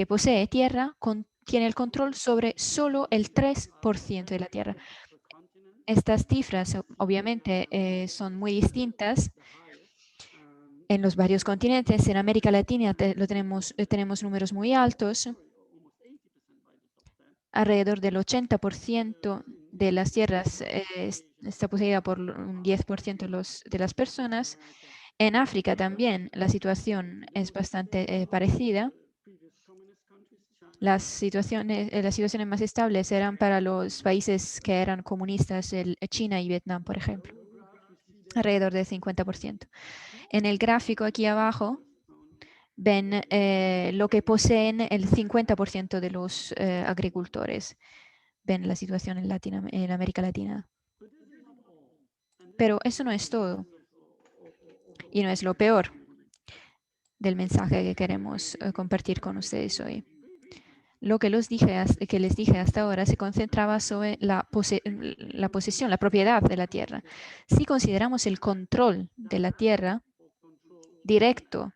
posee tierra tiene el control sobre solo el 3% de la tierra. Estas cifras obviamente son muy distintas en los varios continentes. En América Latina tenemos números muy altos. Alrededor del 80% de las tierras está poseída por un 10% de las personas. En África también la situación es bastante parecida. Las situaciones más estables eran para los países que eran comunistas, China y Vietnam, por ejemplo, alrededor del 50%. En el gráfico aquí abajo ven lo que poseen el 50% de los agricultores. Ven la situación en América Latina. Pero eso no es todo. Y no es lo peor del mensaje que queremos compartir con ustedes hoy. Lo que les dije hasta ahora se concentraba sobre la posesión, la propiedad de la tierra. Si consideramos el control de la tierra directo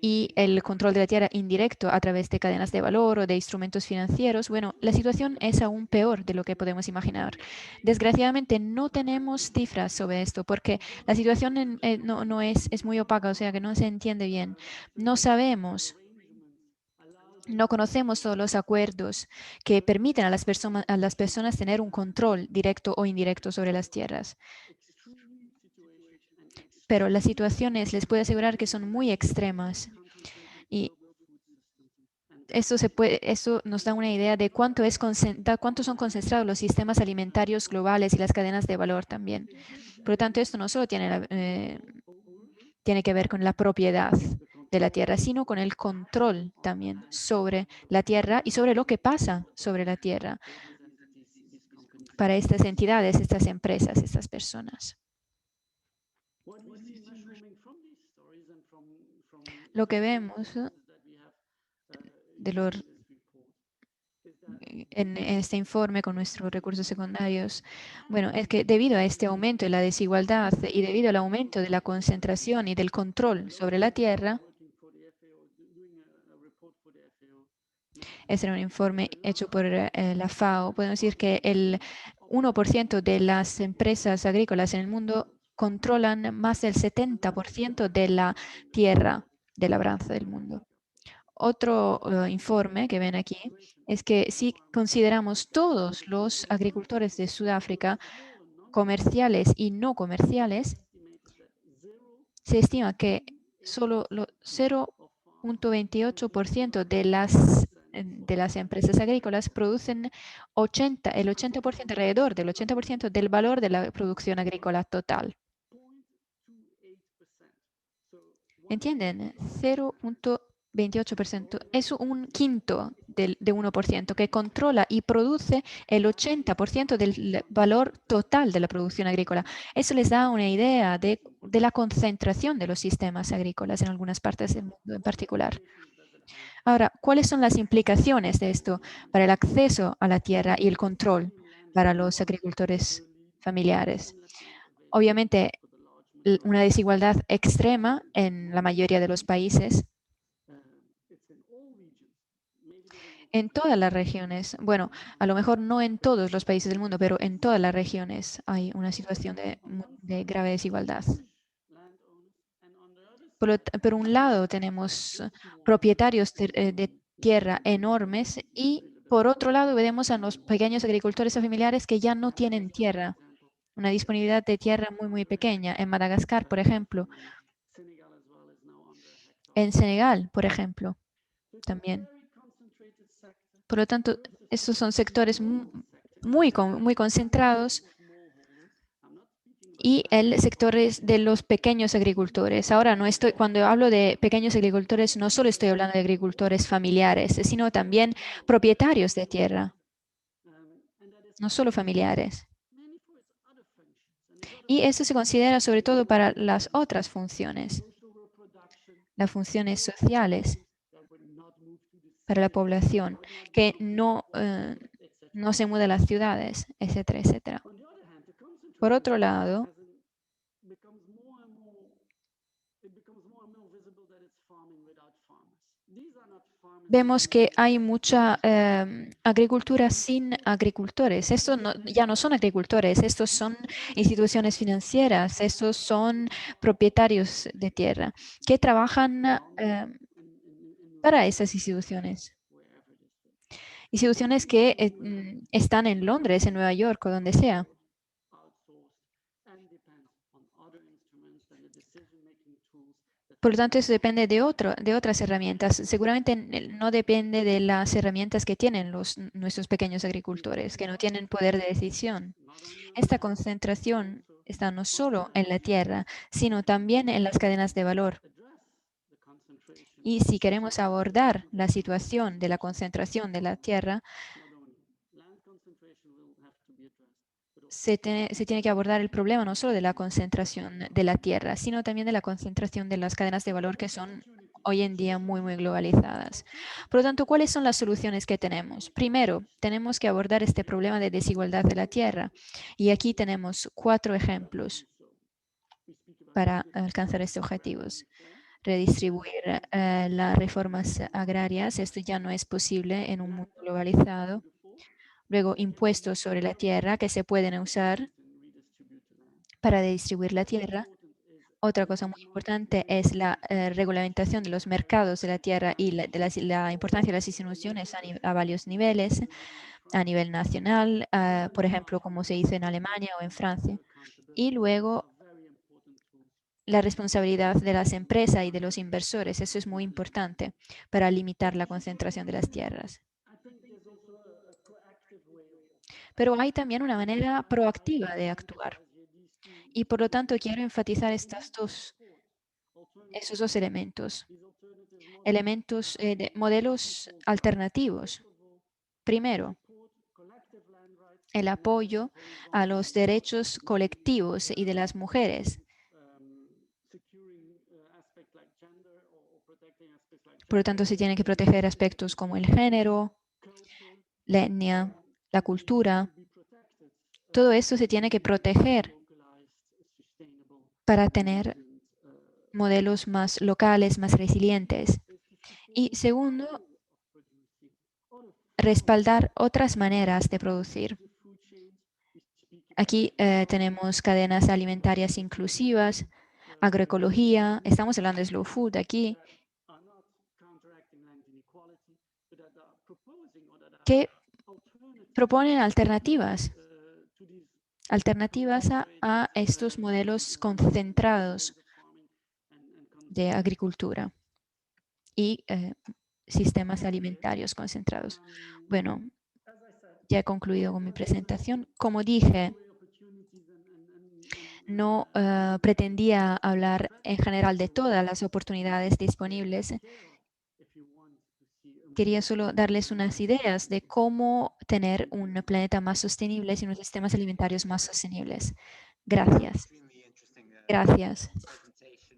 y el control de la tierra indirecto a través de cadenas de valor o de instrumentos financieros, bueno, la situación es aún peor de lo que podemos imaginar. Desgraciadamente no tenemos cifras sobre esto porque la situación no es muy opaca, o sea que no se entiende bien. No sabemos. No conocemos todos los acuerdos que permiten a las personas tener un control directo o indirecto sobre las tierras. Pero las situaciones, les puedo asegurar que son muy extremas. Y eso nos da una idea de cuántos son concentrados los sistemas alimentarios globales y las cadenas de valor también. Por lo tanto, esto no solo tiene que ver con la propiedad de la tierra, sino con el control también sobre la tierra y sobre lo que pasa sobre la tierra para estas entidades, estas empresas, estas personas. Lo que vemos en este informe con nuestros recursos secundarios, bueno, es que debido a este aumento de la desigualdad y debido al aumento de la concentración y del control sobre la tierra, este era un informe hecho por la FAO, podemos decir que el 1% de las empresas agrícolas en el mundo controlan más del 70% de la tierra de labranza del mundo. Otro informe que ven aquí es que si consideramos todos los agricultores de Sudáfrica, comerciales y no comerciales, se estima que solo 0.28% de las empresas agrícolas producen alrededor del 80% del valor de la producción agrícola total. ¿Entienden? 0.28% es un quinto de 1% que controla y produce el 80% del valor total de la producción agrícola. Eso les da una idea de la concentración de los sistemas agrícolas en algunas partes del mundo en particular. Ahora, ¿cuáles son las implicaciones de esto para el acceso a la tierra y el control para los agricultores familiares? Obviamente, una desigualdad extrema en la mayoría de los países. En todas las regiones, bueno, a lo mejor no en todos los países del mundo, pero en todas las regiones hay una situación de grave desigualdad. Por un lado tenemos propietarios de tierra enormes y por otro lado vemos a los pequeños agricultores familiares que ya no tienen tierra, una disponibilidad de tierra muy, muy pequeña. En Madagascar, por ejemplo, en Senegal, por ejemplo, también. Por lo tanto, estos son sectores muy concentrados y el sector es de los pequeños agricultores. Ahora, cuando hablo de pequeños agricultores, no solo estoy hablando de agricultores familiares, sino también propietarios de tierra, no solo familiares. Y eso se considera sobre todo para las otras funciones, las funciones sociales para la población, que no se muda a las ciudades, etcétera, etcétera. Por otro lado, vemos que hay mucha agricultura sin agricultores. Estos ya no son agricultores, estos son instituciones financieras, estos son propietarios de tierra que trabajan para esas instituciones. Instituciones que están en Londres, en Nueva York o donde sea. Por lo tanto, eso depende de otras herramientas. Seguramente no depende de las herramientas que tienen nuestros pequeños agricultores, que no tienen poder de decisión. Esta concentración está no solo en la tierra, sino también en las cadenas de valor. Y si queremos abordar la situación de la concentración de la tierra, se tiene que abordar el problema no solo de la concentración de la tierra, sino también de la concentración de las cadenas de valor que son hoy en día muy, muy globalizadas. Por lo tanto, ¿cuáles son las soluciones que tenemos? Primero, tenemos que abordar este problema de desigualdad de la tierra. Y aquí tenemos 4 ejemplos para alcanzar estos objetivos. redistribuir las reformas agrarias. Esto ya no es posible en un mundo globalizado. Luego, impuestos sobre la tierra que se pueden usar para redistribuir la tierra. Otra cosa muy importante es la regulamentación de los mercados de la tierra y la importancia de las instituciones a varios niveles, a nivel nacional, por ejemplo, como se hizo en Alemania o en Francia. Y luego, la responsabilidad de las empresas y de los inversores. Eso es muy importante para limitar la concentración de las tierras. Pero hay también una manera proactiva de actuar. Y por lo tanto, quiero enfatizar esos dos elementos. Modelos alternativos. Primero, el apoyo a los derechos colectivos y de las mujeres. Por lo tanto, se tienen que proteger aspectos como el género, la etnia, la cultura. Todo esto se tiene que proteger para tener modelos más locales, más resilientes. Y segundo, respaldar otras maneras de producir. Aquí tenemos cadenas alimentarias inclusivas, agroecología, estamos hablando de slow food aquí, que proponen alternativas a estos modelos concentrados de agricultura y sistemas alimentarios concentrados. Bueno, ya he concluido con mi presentación. Como dije, no pretendía hablar en general de todas las oportunidades disponibles. Quería solo darles unas ideas de cómo tener un planeta más sostenible y unos sistemas alimentarios más sostenibles. Gracias. Gracias.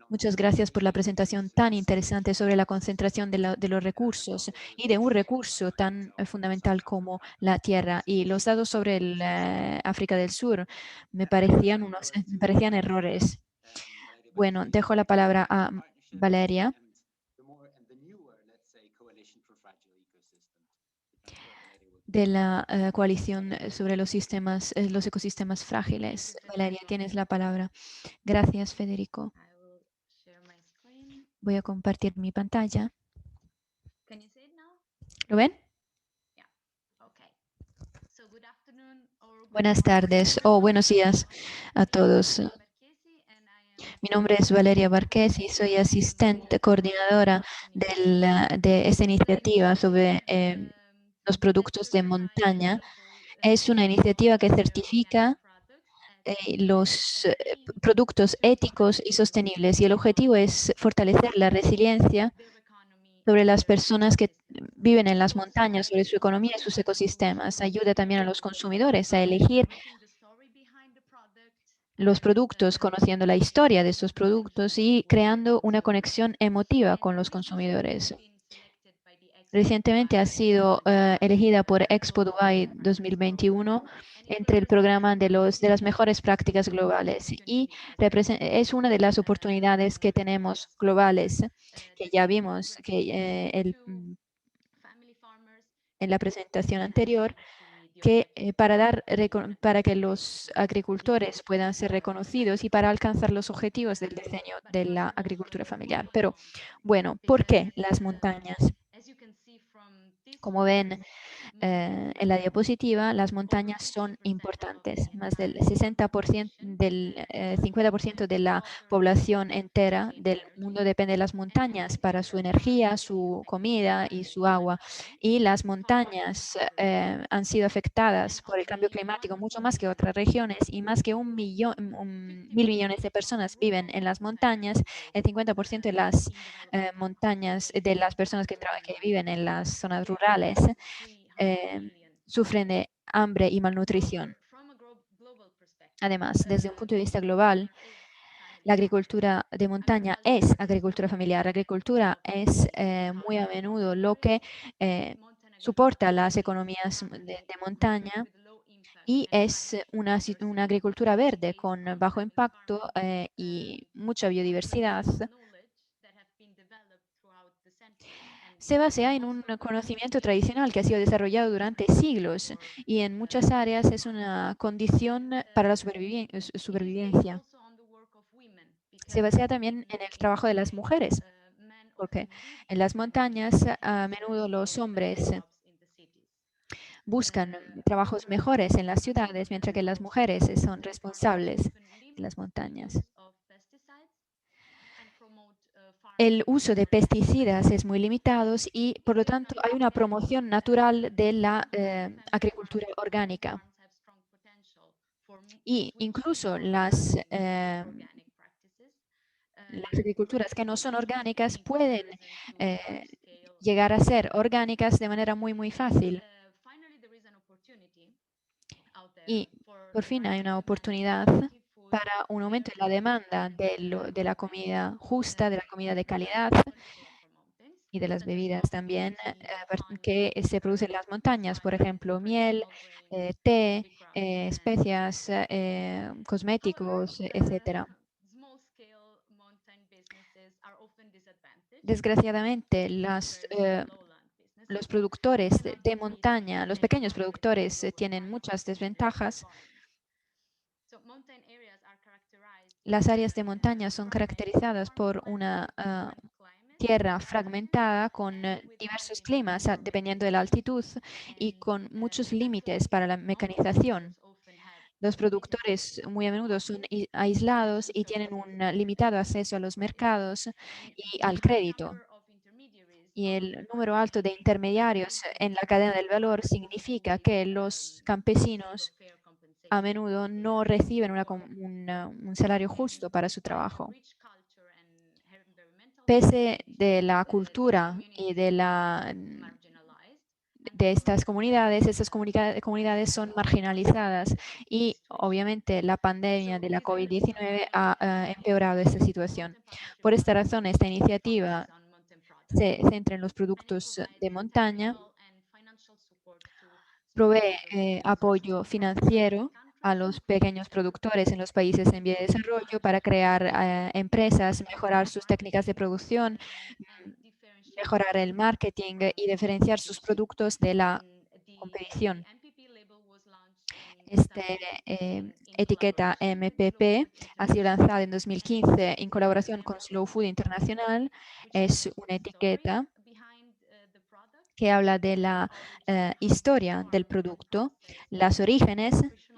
Muchas gracias por la presentación tan interesante sobre la concentración de los recursos y de un recurso tan fundamental como la tierra. Y los datos sobre el África del Sur me parecían errores. Bueno, dejo la palabra a Valeria. De la coalición sobre los ecosistemas frágiles. Valeria, tienes la palabra. Gracias, Federico. Voy a compartir mi pantalla. ¿Lo ven? Buenas tardes o buenos días a todos. Mi nombre es Valeria Barqués y soy asistente coordinadora de esta iniciativa sobre los productos de montaña. Es una iniciativa que certifica los productos éticos y sostenibles, y el objetivo es fortalecer la resiliencia sobre las personas que viven en las montañas, sobre su economía y sus ecosistemas. Ayuda también a los consumidores a elegir los productos, conociendo la historia de estos productos y creando una conexión emotiva con los consumidores. Recientemente ha sido elegida por Expo Dubai 2021 entre el programa de las mejores prácticas globales, y es una de las oportunidades que tenemos globales, que ya vimos que en la presentación anterior, que para que los agricultores puedan ser reconocidos y para alcanzar los objetivos del diseño de la agricultura familiar. Pero bueno, ¿por qué las montañas? Como ven en la diapositiva, las montañas son importantes. Más del 60%, del 50% de la población entera del mundo depende de las montañas para su energía, su comida y su agua. Y las montañas han sido afectadas por el cambio climático mucho más que otras regiones, y más que 1.000 millones de personas viven en las montañas. El 50% de las montañas, de las personas que viven en las zonas rurales, sufren de hambre y malnutrición. Además, desde un punto de vista global, la agricultura de montaña es agricultura familiar. La agricultura es muy a menudo lo que soporta las economías de montaña, y es una agricultura verde con bajo impacto y mucha biodiversidad. se basa en un conocimiento tradicional que ha sido desarrollado durante siglos y en muchas áreas es una condición para la supervivencia. Se basa también en el trabajo de las mujeres, porque en las montañas a menudo los hombres buscan trabajos mejores en las ciudades, mientras que las mujeres son responsables de las montañas. El uso de pesticidas es muy limitado y, por lo tanto, hay una promoción natural de la agricultura orgánica. Y incluso las agriculturas que no son orgánicas pueden llegar a ser orgánicas de manera muy, muy fácil. Y por fin hay una oportunidad para un aumento en la demanda de la comida justa, de la comida de calidad y de las bebidas también que se producen en las montañas, por ejemplo, miel, té, especias, cosméticos, etc. Desgraciadamente, los productores de montaña, los pequeños productores, tienen muchas desventajas. Las áreas de montaña son caracterizadas por una tierra fragmentada con diversos climas, dependiendo de la altitud, y con muchos límites para la mecanización. Los productores muy a menudo son aislados y tienen un limitado acceso a los mercados y al crédito. Y el número alto de intermediarios en la cadena del valor significa que los campesinos a menudo no reciben un salario justo para su trabajo. Pese de la cultura y de estas comunidades son marginalizadas y obviamente la pandemia de la COVID-19 ha empeorado esta situación. Por esta razón, esta iniciativa se centra en los productos de montaña, provee apoyo financiero a los pequeños productores en los países en vía de desarrollo para crear empresas, mejorar sus técnicas de producción, mejorar el marketing y diferenciar sus productos de la competición. Esta etiqueta MPP ha sido lanzada en 2015 en colaboración con Slow Food International. Es una etiqueta que habla de la historia del producto, los orígenes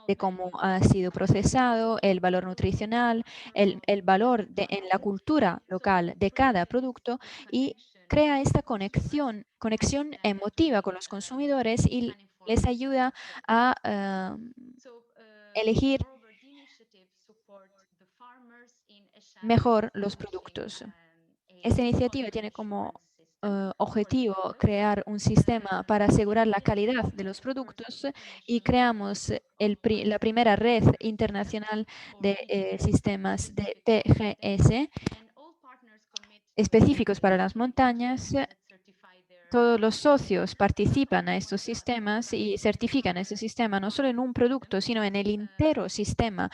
de cómo ha sido procesado, el valor nutricional, el valor en la cultura local de cada producto y crea esta conexión emotiva con los consumidores y les ayuda a elegir mejor los productos. Esta iniciativa tiene como objetivo crear un sistema para asegurar la calidad de los productos y creamos la primera red internacional de sistemas de PGS específicos para las montañas. Todos los socios participan a estos sistemas y certifican este sistema no solo en un producto, sino en el entero sistema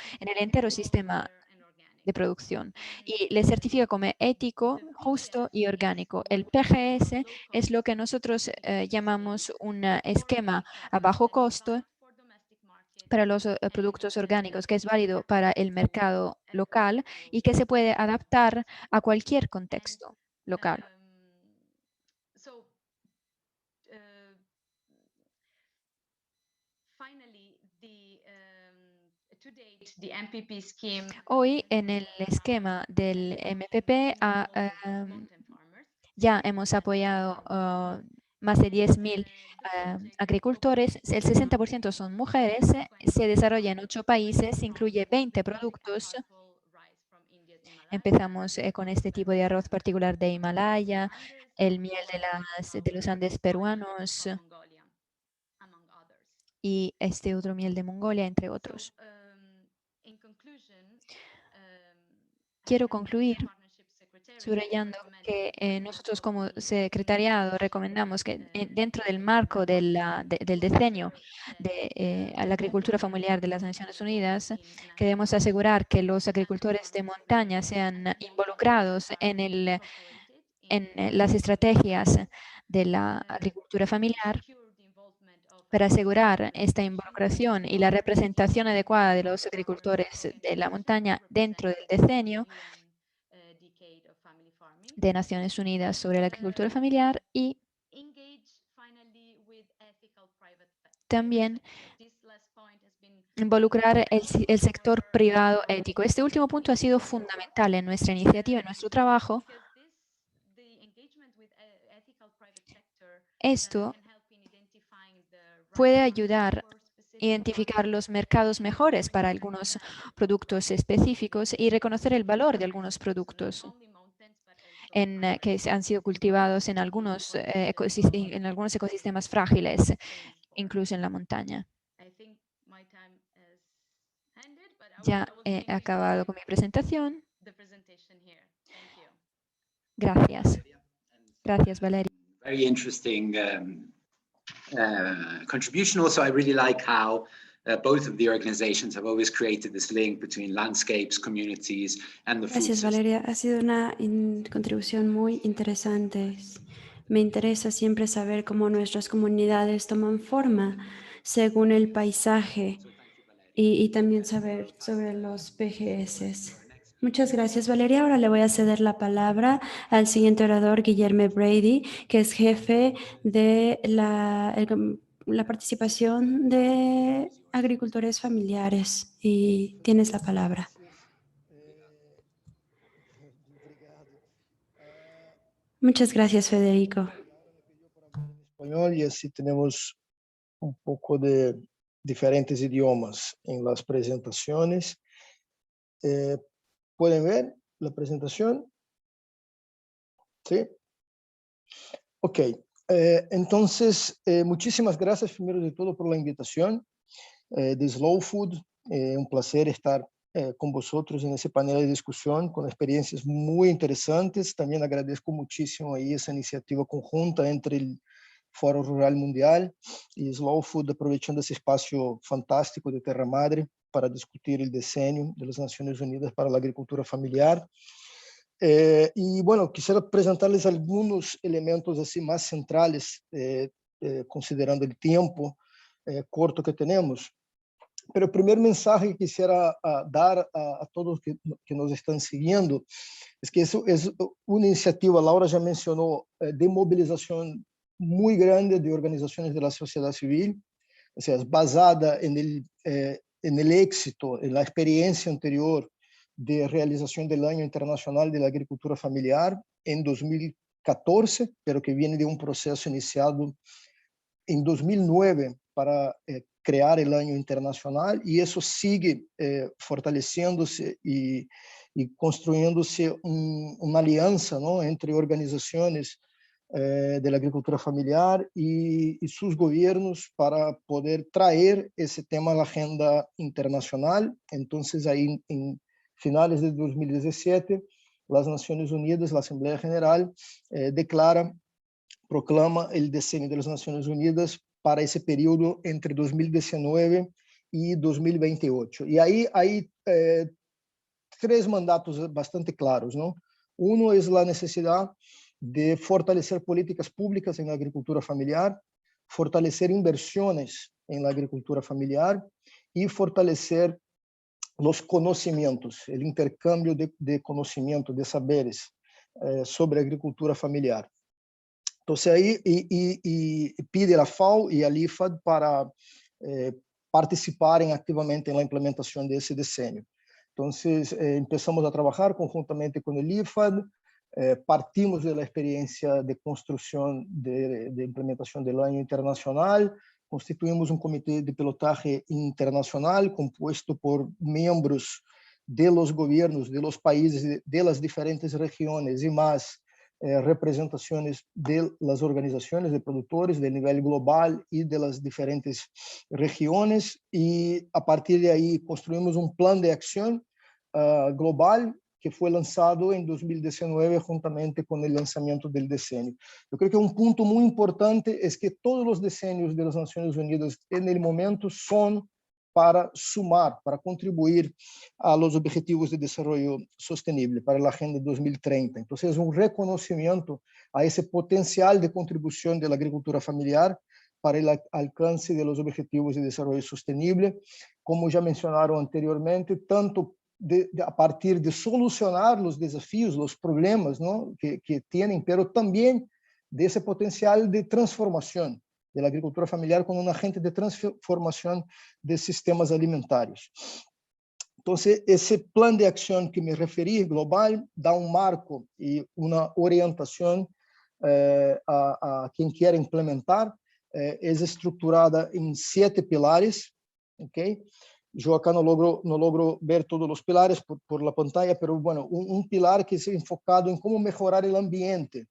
de producción y le certifica como ético, justo y orgánico. El PGS es lo que nosotros llamamos un esquema a bajo costo para los productos orgánicos, que es válido para el mercado local y que se puede adaptar a cualquier contexto local. Hoy en el esquema del MPP ya hemos apoyado más de 10.000 agricultores. El 60% son mujeres. Se desarrolla en 8 países, incluye 20 productos. Empezamos con este tipo de arroz particular de Himalaya, el miel de los Andes peruanos y este otro miel de Mongolia, entre otros. Quiero concluir subrayando que nosotros como secretariado recomendamos que dentro del marco del diseño de la agricultura familiar de las Naciones Unidas, queremos asegurar que los agricultores de montaña sean involucrados en el en las estrategias de la agricultura familiar para asegurar esta involucración y la representación adecuada de los agricultores de la montaña dentro del decenio de Naciones Unidas sobre la agricultura familiar, y también involucrar el sector privado ético. Este último punto ha sido fundamental en nuestra iniciativa, en nuestro trabajo. Esto puede ayudar a identificar los mercados mejores para algunos productos específicos y reconocer el valor de algunos productos que han sido cultivados en algunos ecosistemas frágiles, incluso en la montaña. Ya he acabado con mi presentación. Gracias. Gracias, Valeria. Very interesting contribution. Also, I really like how both of the organizations have always created this link between landscapes, communities, and the food Gracias, system. Valeria. Ha sido una contribución muy interesante. Me interesa siempre saber cómo nuestras comunidades toman forma según el paisaje y también saber sobre los PGS. Muchas gracias, Valeria. Ahora le voy a ceder la palabra al siguiente orador, Guillermo Brady, que es jefe de la participación de agricultores familiares. Y tienes la palabra. Muchas gracias, Federico. Español, y así tenemos un poco de diferentes idiomas en las presentaciones. ¿Pueden ver la presentación? Sí. Ok. Entonces, muchísimas gracias primero de todo por la invitación de Slow Food. Un placer estar con vosotros en ese panel de discusión con experiencias muy interesantes. También agradezco muchísimo ahí esa iniciativa conjunta entre el Foro Rural Mundial y Slow Food, aprovechando ese espacio fantástico de Terra Madre para discutir el decenio de las Naciones Unidas para la agricultura familiar. Y bueno, quisiera presentarles algunos elementos así más centrales, considerando el tiempo corto que tenemos. Pero el primer mensaje que quisiera dar a todos que nos están siguiendo es que eso es una iniciativa, Laura ya mencionó, de movilización muy grande de organizaciones de la sociedad civil, o sea, es basada en el éxito, en la experiencia anterior de realización del Año Internacional de la Agricultura Familiar en 2014, pero que viene de un proceso iniciado en 2009 para crear el Año Internacional, y eso sigue fortaleciéndose y construyéndose una alianza, ¿no?, entre organizaciones de la agricultura familiar y sus gobiernos para poder traer ese tema a la agenda internacional. Entonces, ahí en finales de 2017, las Naciones Unidas, la Asamblea General, proclama el decenio de las Naciones Unidas para ese periodo entre 2019 y 2028. Y ahí hay tres mandatos bastante claros, ¿no? Uno es la necesidad de fortalecer políticas públicas en la agricultura familiar, fortalecer inversiones en la agricultura familiar y fortalecer los conocimientos, el intercambio de conocimiento, de saberes sobre agricultura familiar. Entonces ahí pide a la FAO y al IFAD para participarem activamente en la implementación de ese decenio. Entonces empezamos a trabajar conjuntamente con el IFAD, partimos de la experiencia de construcción de implementación del año internacional, constituimos un comité de pilotaje internacional compuesto por miembros de los gobiernos de los países de las diferentes regiones y más representaciones de las organizaciones de productores de nivel global y de las diferentes regiones, y a partir de ahí construimos un plan de acción global que fue lanzado en 2019 juntamente con el lanzamiento del decenio. Yo creo que un punto muy importante es que todos los decenios de las Naciones Unidas en el momento son para sumar, para contribuir a los Objetivos de Desarrollo Sostenible para la Agenda 2030. Entonces, es un reconocimiento a ese potencial de contribución de la agricultura familiar para el alcance de los Objetivos de Desarrollo Sostenible, como ya mencionaron anteriormente, tanto a partir de solucionar los desafíos, los problemas, ¿no?, que tienen, pero también de ese potencial de transformación de la agricultura familiar como un agente de transformación de sistemas alimentarios. Entonces, ese plan de acción que me referí, global, da un marco y una orientación a quien quiera implementar. Es estructurada en 7 pilares, ¿ok? Yo acá no logro ver todos los pilares por la pantalla, pero bueno, un pilar que es enfocado en cómo mejorar el ambiente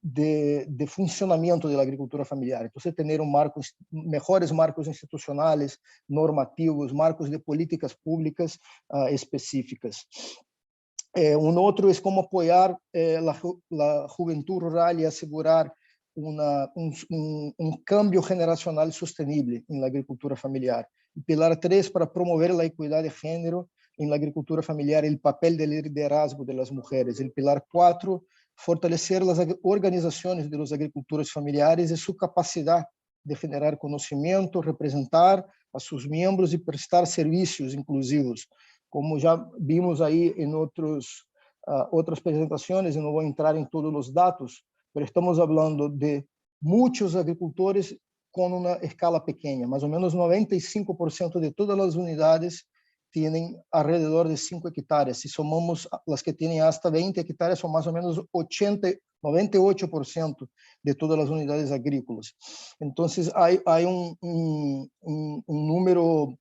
de funcionamiento de la agricultura familiar. Entonces, tener mejores marcos institucionales, normativos, marcos de políticas públicas específicas. Un otro es cómo apoyar la juventud rural y asegurar un cambio generacional sostenible en la agricultura familiar. El pilar 3, para promover la equidad de género en la agricultura familiar, el papel del liderazgo de las mujeres. El pilar 4, fortalecer las organizaciones de los agricultores familiares y su capacidad de generar conocimiento, representar a sus miembros y prestar servicios inclusivos. Como ya vimos ahí en otras presentaciones, y no voy a entrar en todos los datos, pero estamos hablando de muchos agricultores con una escala pequeña. Más o menos 95% de todas las unidades tienen alrededor de 5 hectáreas. Si sumamos las que tienen hasta 20 hectáreas, son más o menos 98% de todas las unidades agrícolas. Entonces, hay un número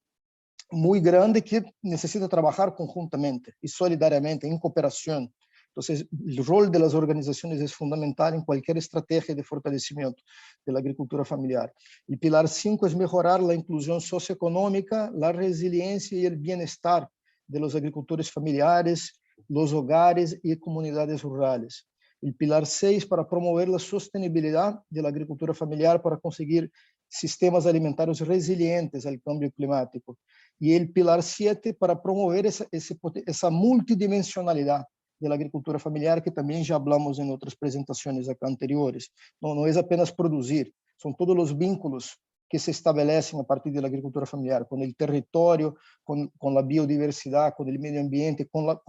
muy grande que necesita trabajar conjuntamente y solidariamente, en cooperación. Entonces, el rol de las organizaciones es fundamental en cualquier estrategia de fortalecimiento de la agricultura familiar. El pilar 5 es mejorar la inclusión socioeconómica, la resiliencia y el bienestar de los agricultores familiares, los hogares y comunidades rurales. El pilar 6, para promover la sostenibilidad de la agricultura familiar para conseguir sistemas alimentarios resilientes al cambio climático. Y el pilar 7, para promover esa multidimensionalidad de la agricultura familiar, que también ya hablamos en otras presentaciones acá anteriores. No es apenas producir, son todos los vínculos que se establecen a partir de la agricultura familiar, con el territorio, con la biodiversidad, con el medio ambiente, con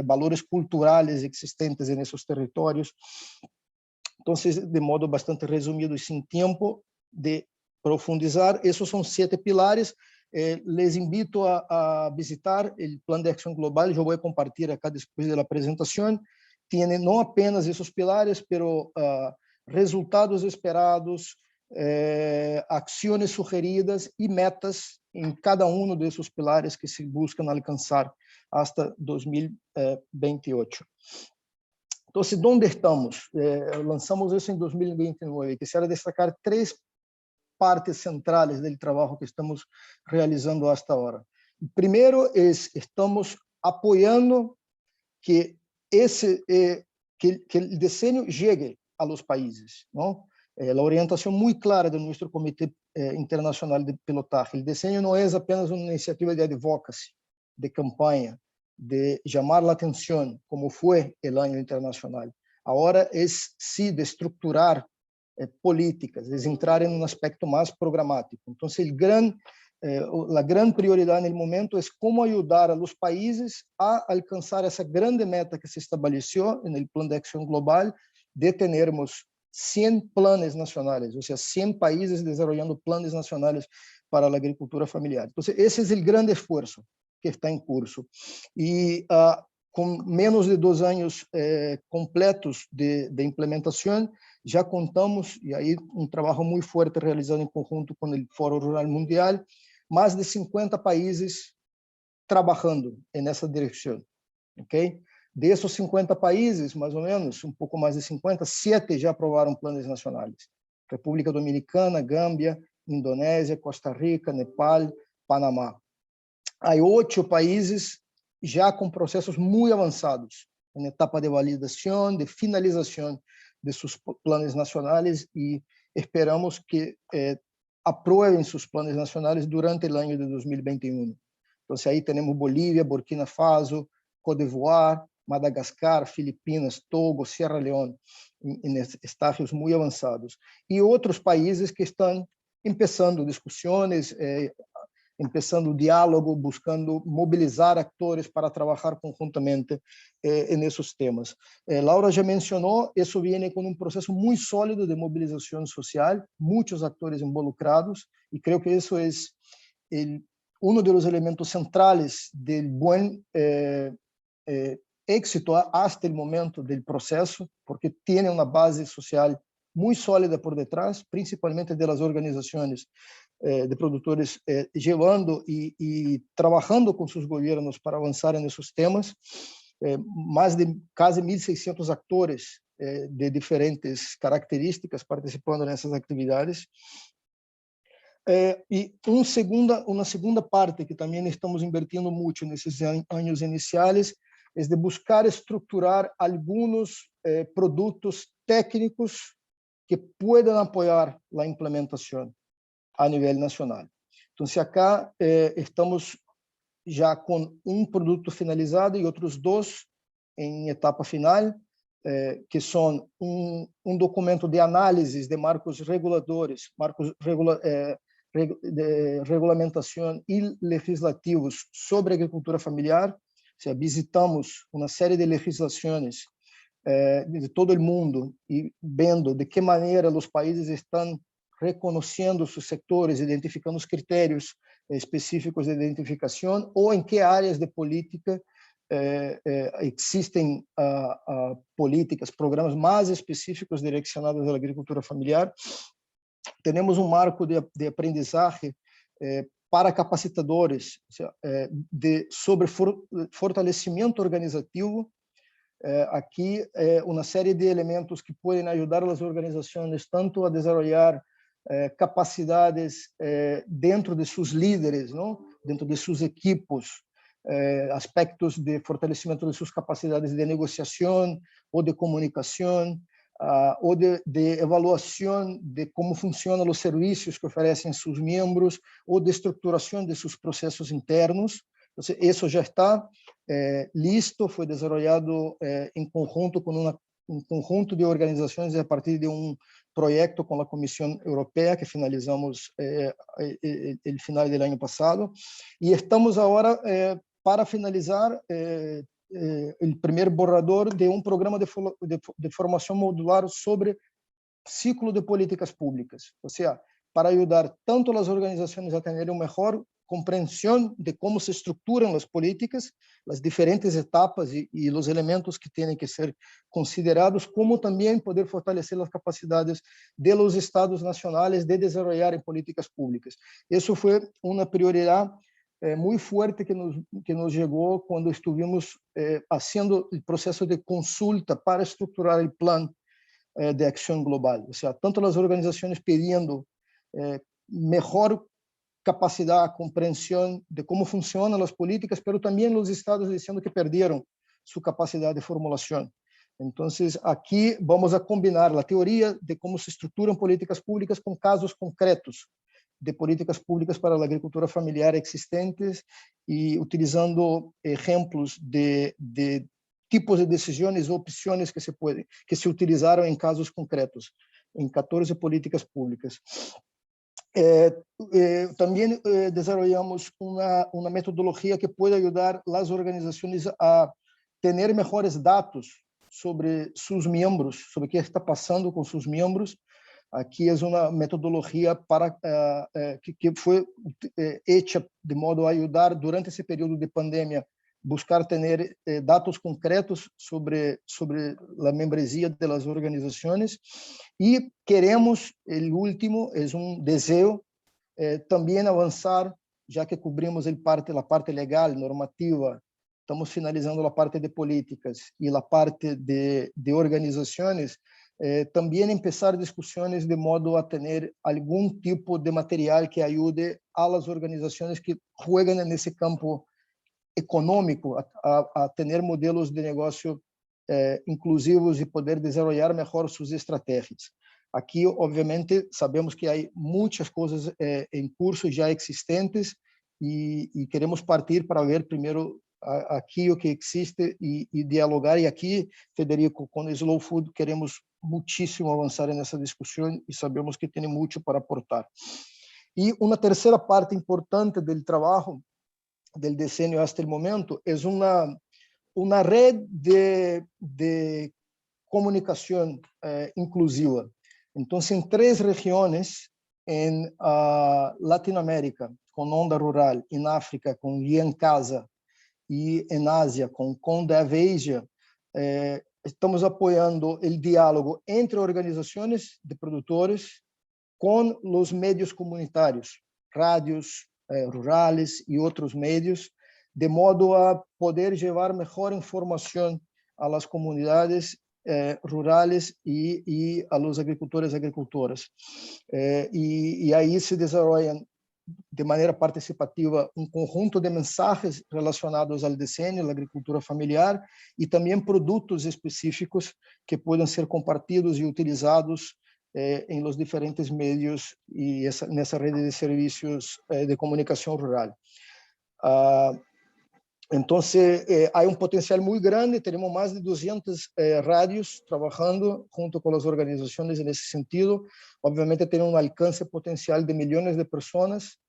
valores culturales existentes en esos territorios. Entonces, de modo bastante resumido y sin tiempo de profundizar, esos son 7 pilares. Les invito a visitar el Plan de Acción Global. Yo voy a compartir acá después de la presentación. Tiene no apenas esos pilares, pero resultados esperados, acciones sugeridas y metas en cada uno de esos pilares que se buscan alcanzar hasta 2028. Entonces, ¿dónde estamos? Lanzamos eso en 2029. Quisiera destacar 3 partes centrales del trabajo que estamos realizando hasta ahora. Primero estamos apoyando que el diseño llegue a los países, ¿no? La orientación muy clara de nuestro Comité Internacional de Pilotaje. El diseño no es apenas una iniciativa de advocacy, de campaña, de llamar la atención, como fue el año internacional. Ahora es sí de estructurar políticas, es entrar en un aspecto más programático. Entonces, la gran prioridad en el momento es cómo ayudar a los países a alcanzar esa grande meta que se estableció en el Plan de Acción Global de tenermos 100 planes nacionales, o sea, 100 países desarrollando planes nacionales para la agricultura familiar. Entonces, ese es el gran esfuerzo que está en curso. Y con menos de 2 años completos de implementación, ya contamos, y ahí un trabajo muy fuerte realizado en conjunto con el Foro Rural Mundial, más de 50 países trabajando en esa dirección. ¿Okay? De esos 50 países, más o menos, un poco más de 50, 7 ya aprobaron planes nacionales. República Dominicana, Gambia, Indonésia, Costa Rica, Nepal, Panamá. Hay 8 países ya con procesos muy avanzados, en etapa de validación, de finalización de sus planes nacionales, y esperamos que aprueben sus planes nacionales durante el año de 2021. Entonces ahí tenemos Bolivia, Burkina Faso, Côte d'Ivoire, Madagascar, Filipinas, Togo, Sierra Leone, em estágios muito avançados. E outros países que estão começando discussões, começando diálogo, buscando mobilizar atores para trabalhar conjuntamente nesses temas. Laura já mencionou, isso vem com um processo muito sólido de mobilização social, muitos atores involucrados, e creio que isso é um dos elementos centrais do bom éxito hasta o momento do processo, porque tem uma base social muito sólida por detrás, principalmente das organizações de produtores levando e trabalhando com seus governos para avançar nesses temas. Mais de quase 1.600 atores de diferentes características participando nessas atividades. E uma segunda parte que também estamos invertindo muito nesses anos iniciais é de buscar estruturar alguns produtos técnicos que puedan apoiar a implementação a nível nacional. Então, acá estamos já com um produto finalizado e outros dois em etapa final, que são um documento de análise de marcos reguladores, de regulamentação e legislativos sobre agricultura familiar. Ou seja, visitamos uma série de legislações de todo o mundo e vendo de que maneira os países estão reconhecendo seus setores, identificando os critérios específicos de identificação ou em que áreas de política existem políticas, programas mais específicos direcionados à agricultura familiar. Temos um marco de aprendizagem para capacitadores sobre fortalecimento organizativo. Aqui uma série de elementos que podem ajudar as organizações tanto a desenvolver capacidades dentro de seus líderes, não? Dentro de seus equipos, aspectos de fortalecimento de suas capacidades de negociação ou de comunicação, ou de avaliação de como funcionam os serviços que oferecem seus membros, ou de estruturação de seus processos internos. Então, isso já está listo, foi desenvolvido em conjunto com um conjunto de organizações a partir de um projeto com a Comissão Europeia que finalizamos no final do ano passado. E estamos agora para finalizar o primeiro borrador de um programa de formação modular sobre ciclo de políticas públicas, ou seja, para ajudar tanto as organizações a terem uma melhor compreensão de como se estruturam as políticas, as diferentes etapas e os elementos que têm que ser considerados, como também poder fortalecer as capacidades de los estados nacionais de desenvolver políticas públicas. Isso foi uma prioridade muito forte que nos chegou quando estivemos fazendo o processo de consulta para estruturar o plano de ação global. Ou seja, tanto as organizações pedindo melhor capacidade, compreensão de como funcionam as políticas, mas também os estados dizendo que perderam sua capacidade de formulação. Então, aqui vamos a combinar a teoria de como se estruturam políticas públicas com casos concretos de políticas públicas para a agricultura familiar existentes e utilizando exemplos de tipos de decisões ou opções que se utilizaram em casos concretos, em 14 políticas públicas. Também desenvolvemos uma metodologia que pode ajudar as organizações a ter melhores dados sobre seus membros, sobre o que está passando com seus membros. Aqui é uma metodologia que foi feita de modo a ajudar durante esse período de pandemia, buscar ter dados concretos sobre a membresia das organizações. E queremos, o último, é um desejo, também avançar, já que cobrimos a parte legal, normativa, estamos finalizando a parte de políticas e a parte de organizações, também começar discussões de modo a ter algum tipo de material que ajude às organizações que jogam nesse campo econômico a ter modelos de negócio inclusivos e poder desenvolver melhor suas estratégias. Aquí, obviamente, sabemos que hay muchas cosas en curso ya existentes y queremos partir para ver primero aquilo que existe y dialogar. Y aquí, Federico, con Slow Food queremos muchísimo avanzar en esa discusión y sabemos que tiene mucho para aportar. Y una tercera parte importante del trabajo del diseño hasta el momento es una red de comunicación inclusiva. Entonces, en 3 regiones, en Latinoamérica, con Onda Rural, en África, con Guía en Casa, y en Asia, con Condev Asia, estamos apoyando el diálogo entre organizaciones de productores con los medios comunitarios, radios rurales y otros medios, de modo a poder llevar mejor información a las comunidades rurales y a los agricultores y agricultoras. Y ahí se desarrollan de manera participativa un conjunto de mensajes relacionados al diseño, a la agricultura familiar y también productos específicos que puedan ser compartidos y utilizados en los diferentes medios y en esa red de servicios de comunicación rural. Entonces, hay un potencial muy grande, tenemos más de 200 radios trabajando junto con las organizaciones en ese sentido. Obviamente tiene un alcance potencial de millones de personas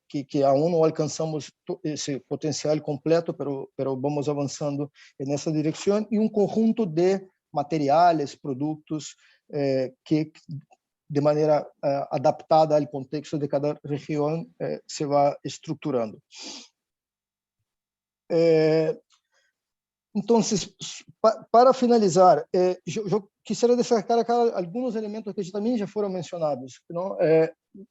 que aún no alcanzamos ese potencial completo, pero vamos avanzando en esa dirección, y un conjunto de materiales, productos que de manera adaptada al contexto de cada región se va estructurando. Entonces, para finalizar, yo quisiera destacar acá algunos elementos que también ya fueron mencionados, ¿no?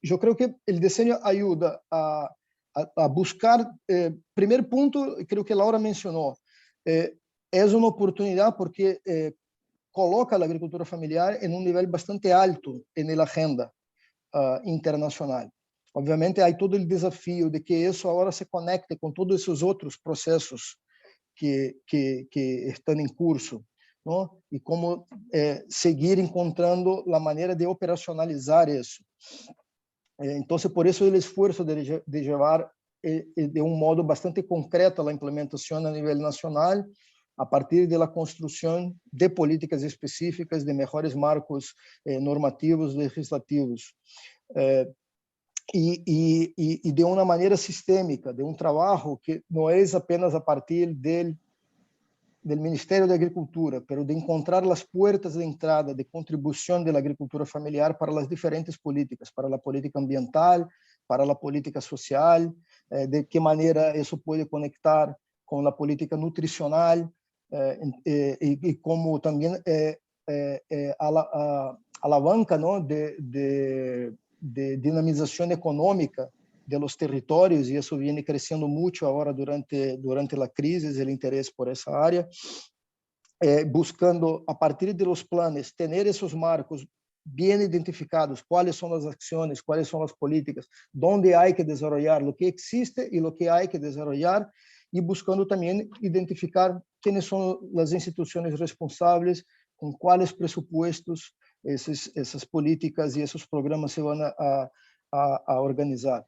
Yo creo que el diseño ayuda a buscar, primer punto, creo que Laura mencionó, es una oportunidad porque coloca a la agricultura familiar en un nivel bastante alto en la agenda internacional. Obviamente, hay todo el desafío de que eso ahora se conecte con todos esos otros procesos que están en curso, ¿no? Y cómo seguir encontrando la manera de operacionalizar eso. Entonces, por eso el esfuerzo de llevar de un modo bastante concreto la implementación a nivel nacional, a partir de la construcción de políticas específicas, de mejores marcos normativos, legislativos. Y de una manera sistémica, de un trabajo que no es apenas a partir del Ministerio de Agricultura, pero de encontrar las puertas de entrada de contribución de la agricultura familiar para las diferentes políticas, para la política ambiental, para la política social, de qué manera eso puede conectar con la política nutricional y cómo también alavanca, ¿no? de dinamización económica de los territorios, y eso viene creciendo mucho ahora durante la crisis, el interés por esa área, buscando a partir de los planes tener esos marcos bien identificados, cuáles son las acciones, cuáles son las políticas, dónde hay que desarrollar lo que existe y lo que hay que desarrollar, y buscando también identificar quiénes son las instituciones responsables, con cuáles presupuestos esas políticas y esos programas se van a organizar.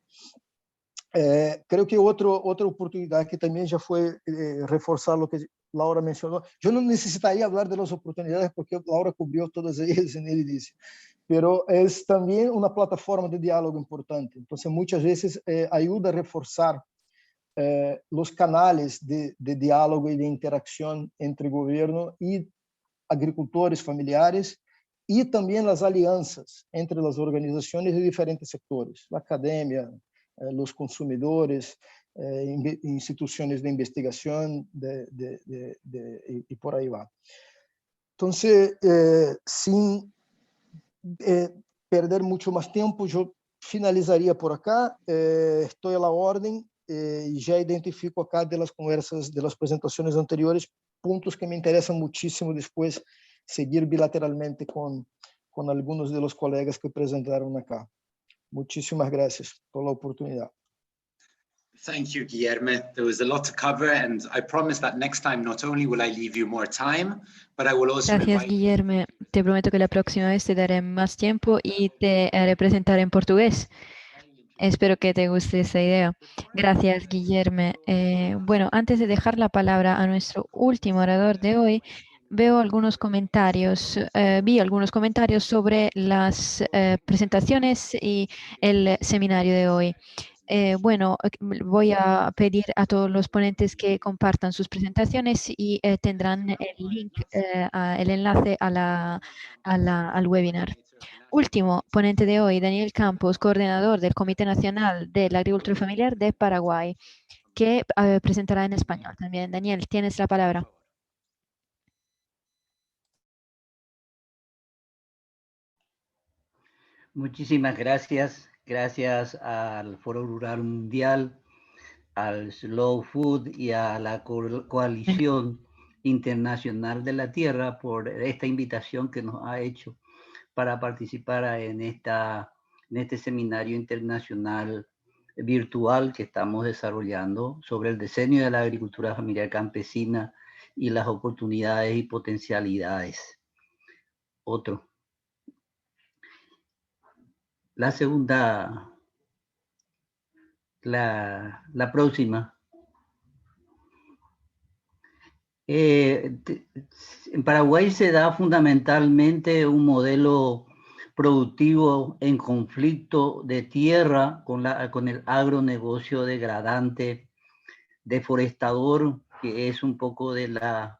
Creo que otra oportunidad que también ya fue reforzar lo que Laura mencionó. Yo no necesitaría hablar de las oportunidades porque Laura cubrió todas ellas en el inicio, pero es también una plataforma de diálogo importante. Entonces, muchas veces ayuda a reforzar los canales de diálogo y de interacción entre gobierno y agricultores familiares, y también las alianzas entre las organizaciones de diferentes sectores, la academia, los consumidores, instituciones de investigación y por ahí va. Entonces, sin perder mucho más tiempo, yo finalizaría por acá. Estoy a la orden y ya identifico acá de las conversas, de las presentaciones anteriores, puntos que me interesan muchísimo después seguir bilateralmente con algunos de los colegas que presentaron acá. Muchísimas gracias por la oportunidad. Thank you, Guilherme. There was a lot to cover, and I promise that next time, not only will I leave you more time, but I will also Gracias, invite... Guilherme. Te te prometo que la próxima vez te daré más tiempo y te haré presentar en portugués. Espero que te guste esta idea. Gracias, Guillermo. Bueno, antes de dejar la palabra a nuestro último orador de hoy, veo algunos comentarios, vi algunos comentarios sobre las presentaciones y el seminario de hoy. Bueno, voy a pedir a todos los ponentes que compartan sus presentaciones y tendrán el link, el enlace al webinar. Último ponente de hoy, Daniel Campos, coordinador del Comité Nacional de la Agricultura Familiar de Paraguay, que presentará en español también. Daniel, tienes la palabra. Muchísimas gracias. Gracias al Foro Rural Mundial, al Slow Food y a la Coalición Internacional de la Tierra por esta invitación que nos ha hecho para participar en este seminario internacional virtual que estamos desarrollando sobre el diseño de la agricultura familiar campesina y las oportunidades y potencialidades. Otro. La segunda, la próxima. En Paraguay se da fundamentalmente un modelo productivo en conflicto de tierra con el agronegocio degradante, deforestador, que es un poco de la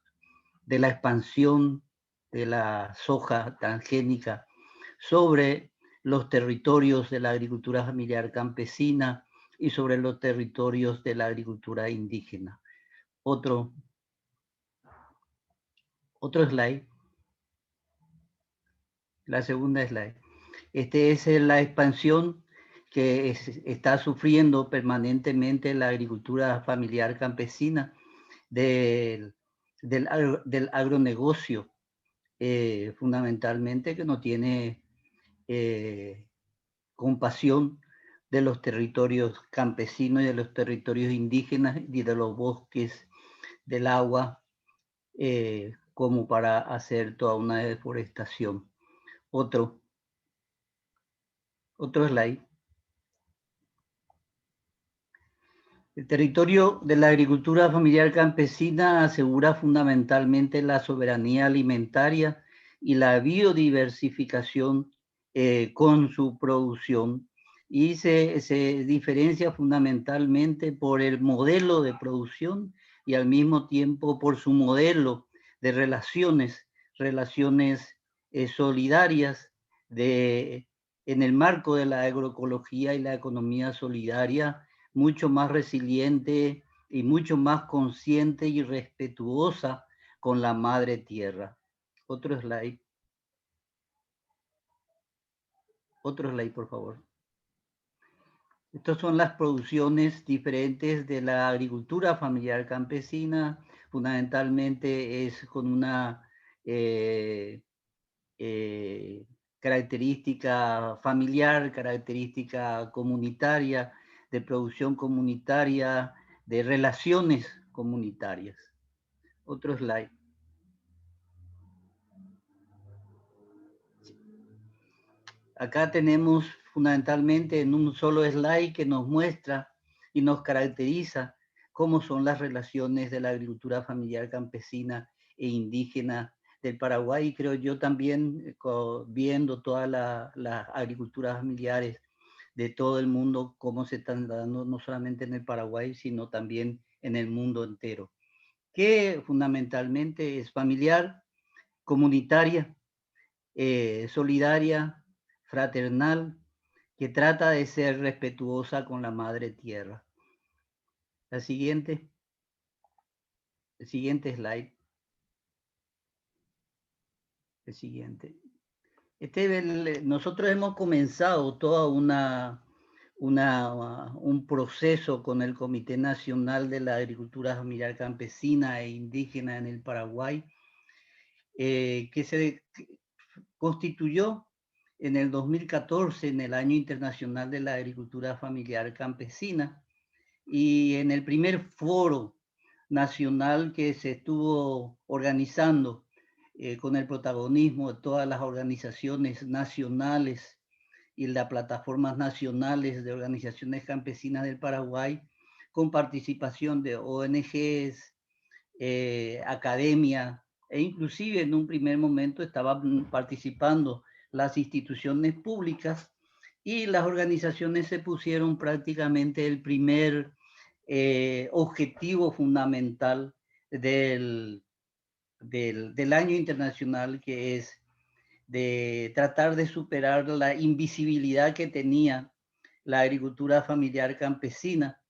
expansión de la soja transgénica sobre los territorios de la agricultura familiar campesina y sobre los territorios de la agricultura indígena. Otro slide. La segunda slide. Esta es la expansión que está sufriendo permanentemente la agricultura familiar campesina del agronegocio, fundamentalmente que no tiene compasión de los territorios campesinos y de los territorios indígenas y de los bosques, del agua, como para hacer toda una deforestación. Otro slide. El territorio de la agricultura familiar campesina asegura fundamentalmente la soberanía alimentaria y la biodiversificación con su producción, y se diferencia fundamentalmente por el modelo de producción y al mismo tiempo por su modelo de relaciones solidarias en el marco de la agroecología y la economía solidaria, mucho más resiliente y mucho más consciente y respetuosa con la madre tierra. Otro slide. Otro slide, por favor. Estas son las producciones diferentes de la agricultura familiar campesina. Fundamentalmente es con una característica familiar, característica comunitaria, de producción comunitaria, de relaciones comunitarias. Otro slide. Acá tenemos fundamentalmente en un solo slide que nos muestra y nos caracteriza cómo son las relaciones de la agricultura familiar campesina e indígena del Paraguay, y creo yo también viendo todas las agriculturas familiares de todo el mundo, cómo se están dando no solamente en el Paraguay, sino también en el mundo entero, que fundamentalmente es familiar, comunitaria, solidaria, fraternal, que trata de ser respetuosa con la madre tierra. La siguiente. El siguiente slide. El siguiente. Nosotros hemos comenzado toda un proceso con el Comité Nacional de la Agricultura Familiar Campesina e Indígena en el Paraguay, que se constituyó en el 2014, en el Año Internacional de la Agricultura Familiar Campesina, y en el primer foro nacional que se estuvo organizando con el protagonismo de todas las organizaciones nacionales y las plataformas nacionales de organizaciones campesinas del Paraguay, con participación de ONGs, academia, e inclusive en un primer momento estaban participando las instituciones públicas, y las organizaciones se pusieron prácticamente el primer objetivo fundamental del año internacional, que es de tratar de superar la invisibilidad que tenía la agricultura familiar campesina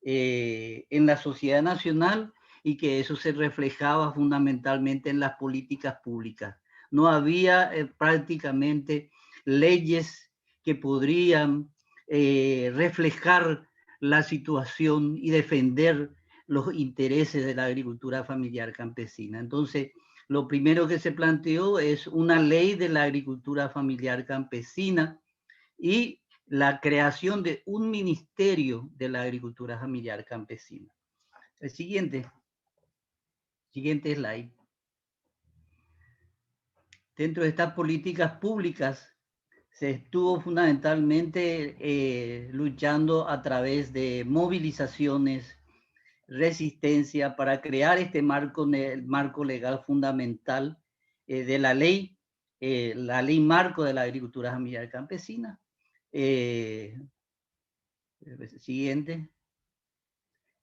en la sociedad nacional, y que eso se reflejaba fundamentalmente en las políticas públicas. No había prácticamente leyes que podrían reflejar la situación y defender los intereses de la agricultura familiar campesina. Entonces, lo primero que se planteó es una ley de la agricultura familiar campesina y la creación de un ministerio de la agricultura familiar campesina. El siguiente slide. Dentro de estas políticas públicas se estuvo fundamentalmente luchando a través de movilizaciones, resistencia, para crear este marco legal fundamental de la ley marco de la agricultura familiar campesina. Siguiente.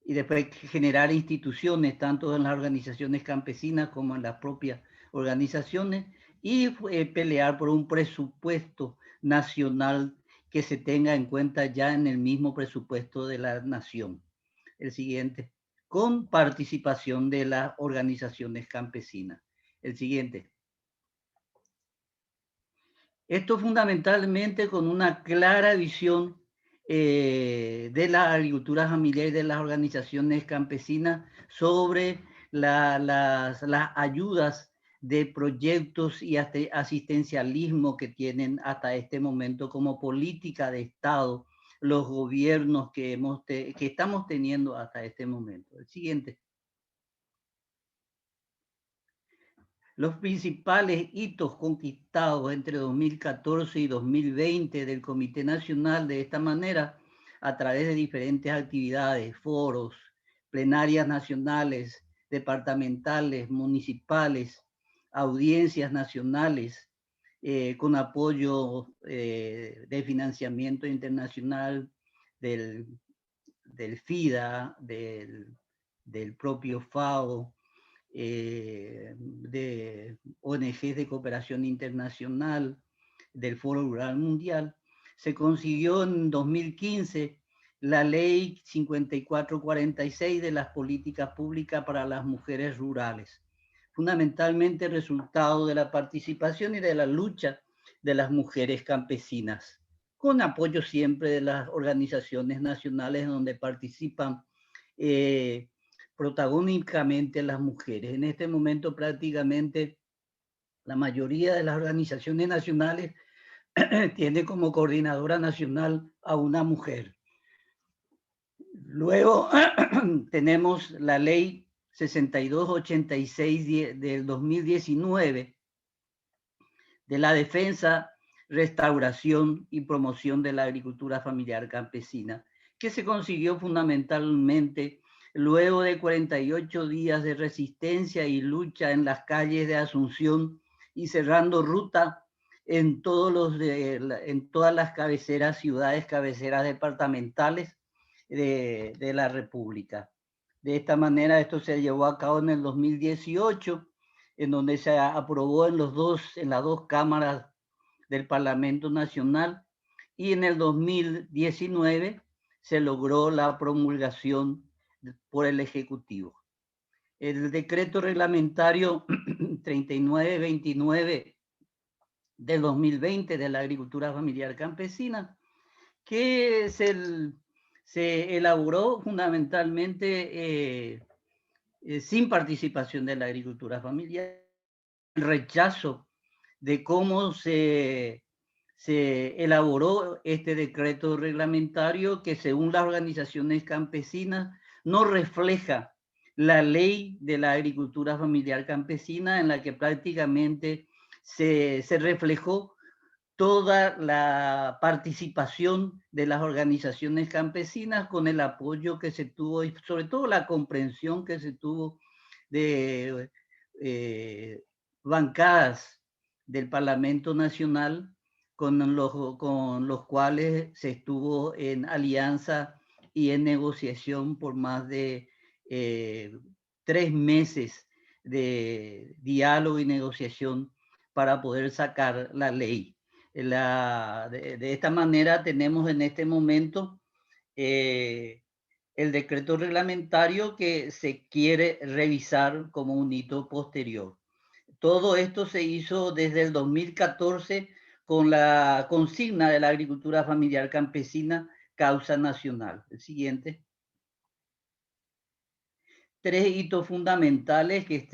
Y después generar instituciones, tanto en las organizaciones campesinas como en las propias organizaciones, y pelear por un presupuesto nacional que se tenga en cuenta ya en el mismo presupuesto de la nación. El siguiente, con participación de las organizaciones campesinas. El siguiente. Esto fundamentalmente con una clara visión de la agricultura familiar y de las organizaciones campesinas sobre las ayudas de proyectos y asistencialismo que tienen hasta este momento como política de Estado los gobiernos que estamos teniendo hasta este momento. El siguiente. Los principales hitos conquistados entre 2014 y 2020 del Comité Nacional de esta manera, a través de diferentes actividades, foros, plenarias nacionales, departamentales, municipales, audiencias nacionales, con apoyo de financiamiento internacional del FIDA, del propio FAO, de ONGs de cooperación internacional, del Foro Rural Mundial, se consiguió en 2015 la Ley 5446 de las políticas públicas para las mujeres rurales, fundamentalmente resultado de la participación y de la lucha de las mujeres campesinas, con apoyo siempre de las organizaciones nacionales donde participan protagónicamente las mujeres. En este momento prácticamente la mayoría de las organizaciones nacionales tiene como coordinadora nacional a una mujer. Luego tenemos la ley 6286 del 2019 de la defensa, restauración y promoción de la agricultura familiar campesina, que se consiguió fundamentalmente luego de 48 días de resistencia y lucha en las calles de Asunción y cerrando ruta en todas las cabeceras, ciudades cabeceras departamentales de la República. De esta manera esto se llevó a cabo en el 2018, en donde se aprobó en las dos cámaras del Parlamento Nacional, y en el 2019 se logró la promulgación por el Ejecutivo. El decreto reglamentario 3929 del 2020 de la agricultura familiar campesina, que se elaboró fundamentalmente sin participación de la agricultura familiar, el rechazo de cómo se elaboró este decreto reglamentario, que según las organizaciones campesinas no refleja la ley de la agricultura familiar campesina, en la que prácticamente se reflejó toda la participación de las organizaciones campesinas, con el apoyo que se tuvo y sobre todo la comprensión que se tuvo de bancadas del Parlamento Nacional con los cuales se estuvo en alianza y en negociación por más de 3 meses de diálogo y negociación para poder sacar la ley. De esta manera tenemos en este momento el decreto reglamentario que se quiere revisar como un hito posterior. Todo esto se hizo desde el 2014 con la consigna de la agricultura familiar campesina, causa nacional. El siguiente. 3 hitos fundamentales que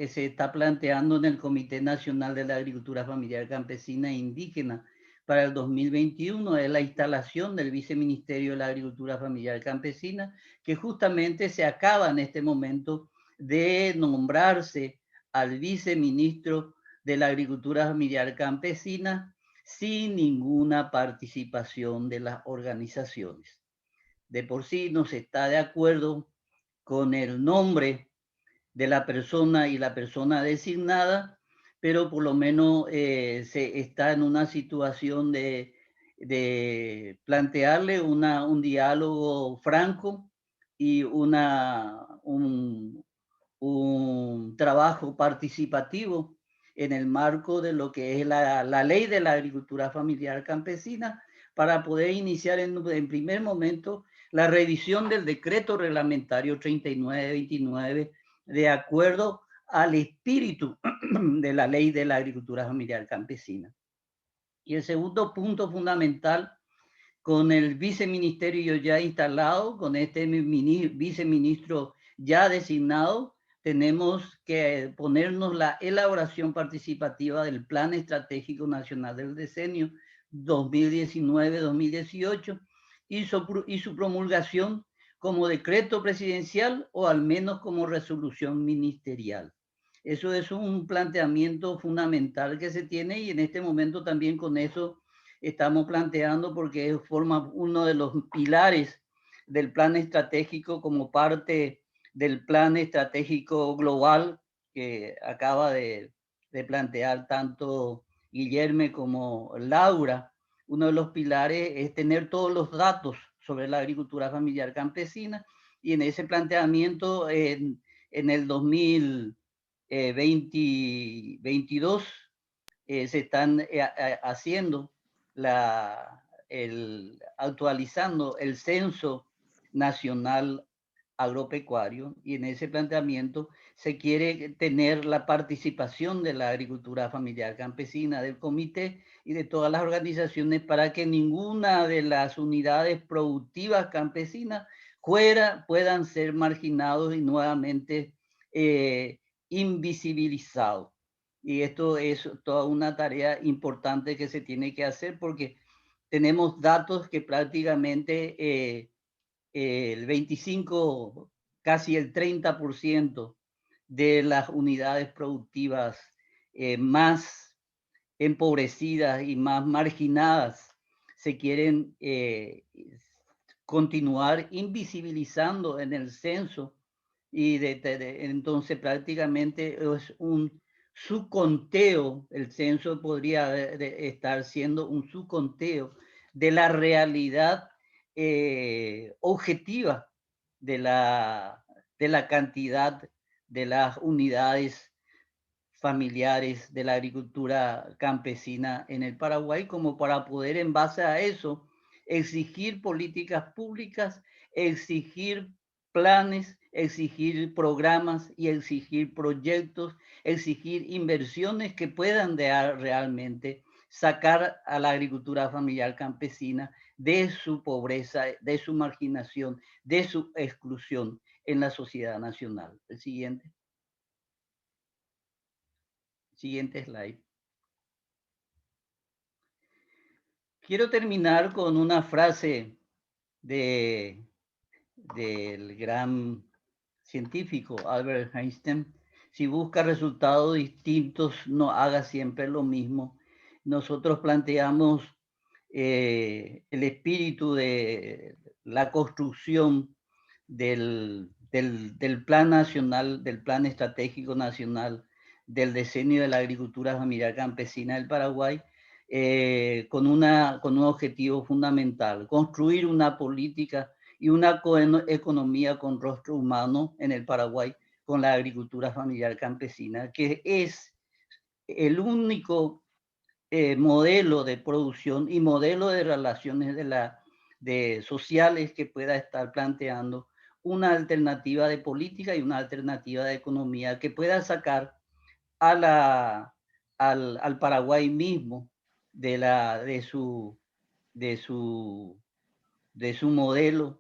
se está planteando en el Comité Nacional de la Agricultura Familiar Campesina e Indígena para el 2021 es la instalación del Viceministerio de la Agricultura Familiar Campesina, que justamente se acaba en este momento de nombrarse al viceministro de la Agricultura Familiar Campesina sin ninguna participación de las organizaciones. De por sí no se está de acuerdo con el nombre de la persona y la persona designada, pero por lo menos se está en una situación de plantearle un diálogo franco y un trabajo participativo en el marco de lo que es la ley de la agricultura familiar campesina, para poder iniciar en primer momento la revisión del decreto reglamentario 3929 de acuerdo al espíritu de la ley de la agricultura familiar campesina. Y el segundo punto fundamental, con el viceministerio ya instalado, con este viceministro ya designado, tenemos que ponernos la elaboración participativa del Plan Estratégico Nacional del Decenio 2019-2018 y su promulgación como decreto presidencial o al menos como resolución ministerial. Eso es un planteamiento fundamental que se tiene, y en este momento también con eso estamos planteando, porque forma uno de los pilares del plan estratégico como parte del plan estratégico global que acaba de plantear tanto Guillermo como Laura. Uno de los pilares es tener todos los datos sobre la agricultura familiar campesina, y en ese planteamiento en el 2022 se están haciendo actualizando el censo nacional agropecuario, y en ese planteamiento se quiere tener la participación de la agricultura familiar campesina, del comité y de todas las organizaciones, para que ninguna de las unidades productivas campesinas puedan ser marginados y nuevamente invisibilizados. Y esto es toda una tarea importante que se tiene que hacer, porque tenemos datos que prácticamente el 25, casi el 30% de las unidades productivas más empobrecidas y más marginadas se quieren continuar invisibilizando en el censo, y entonces prácticamente es un subconteo. El censo podría estar siendo un subconteo de la realidad objetiva de la cantidad de las unidades familiares de la agricultura campesina en el Paraguay, como para poder en base a eso exigir políticas públicas, exigir planes, exigir programas y exigir proyectos, exigir inversiones que puedan realmente sacar a la agricultura familiar campesina de su pobreza, de su marginación, de su exclusión en la sociedad nacional. El siguiente. Siguiente slide. Quiero terminar con una frase del gran científico Albert Einstein: si busca resultados distintos, no haga siempre lo mismo. Nosotros planteamos el espíritu de la construcción del plan nacional, del plan estratégico nacional, del diseño de la agricultura familiar campesina del Paraguay, con un objetivo fundamental: construir una política y una economía con rostro humano en el Paraguay con la agricultura familiar campesina, que es el único modelo de producción y modelo de relaciones sociales que pueda estar planteando una alternativa de política y una alternativa de economía que pueda sacar al Paraguay mismo de su modelo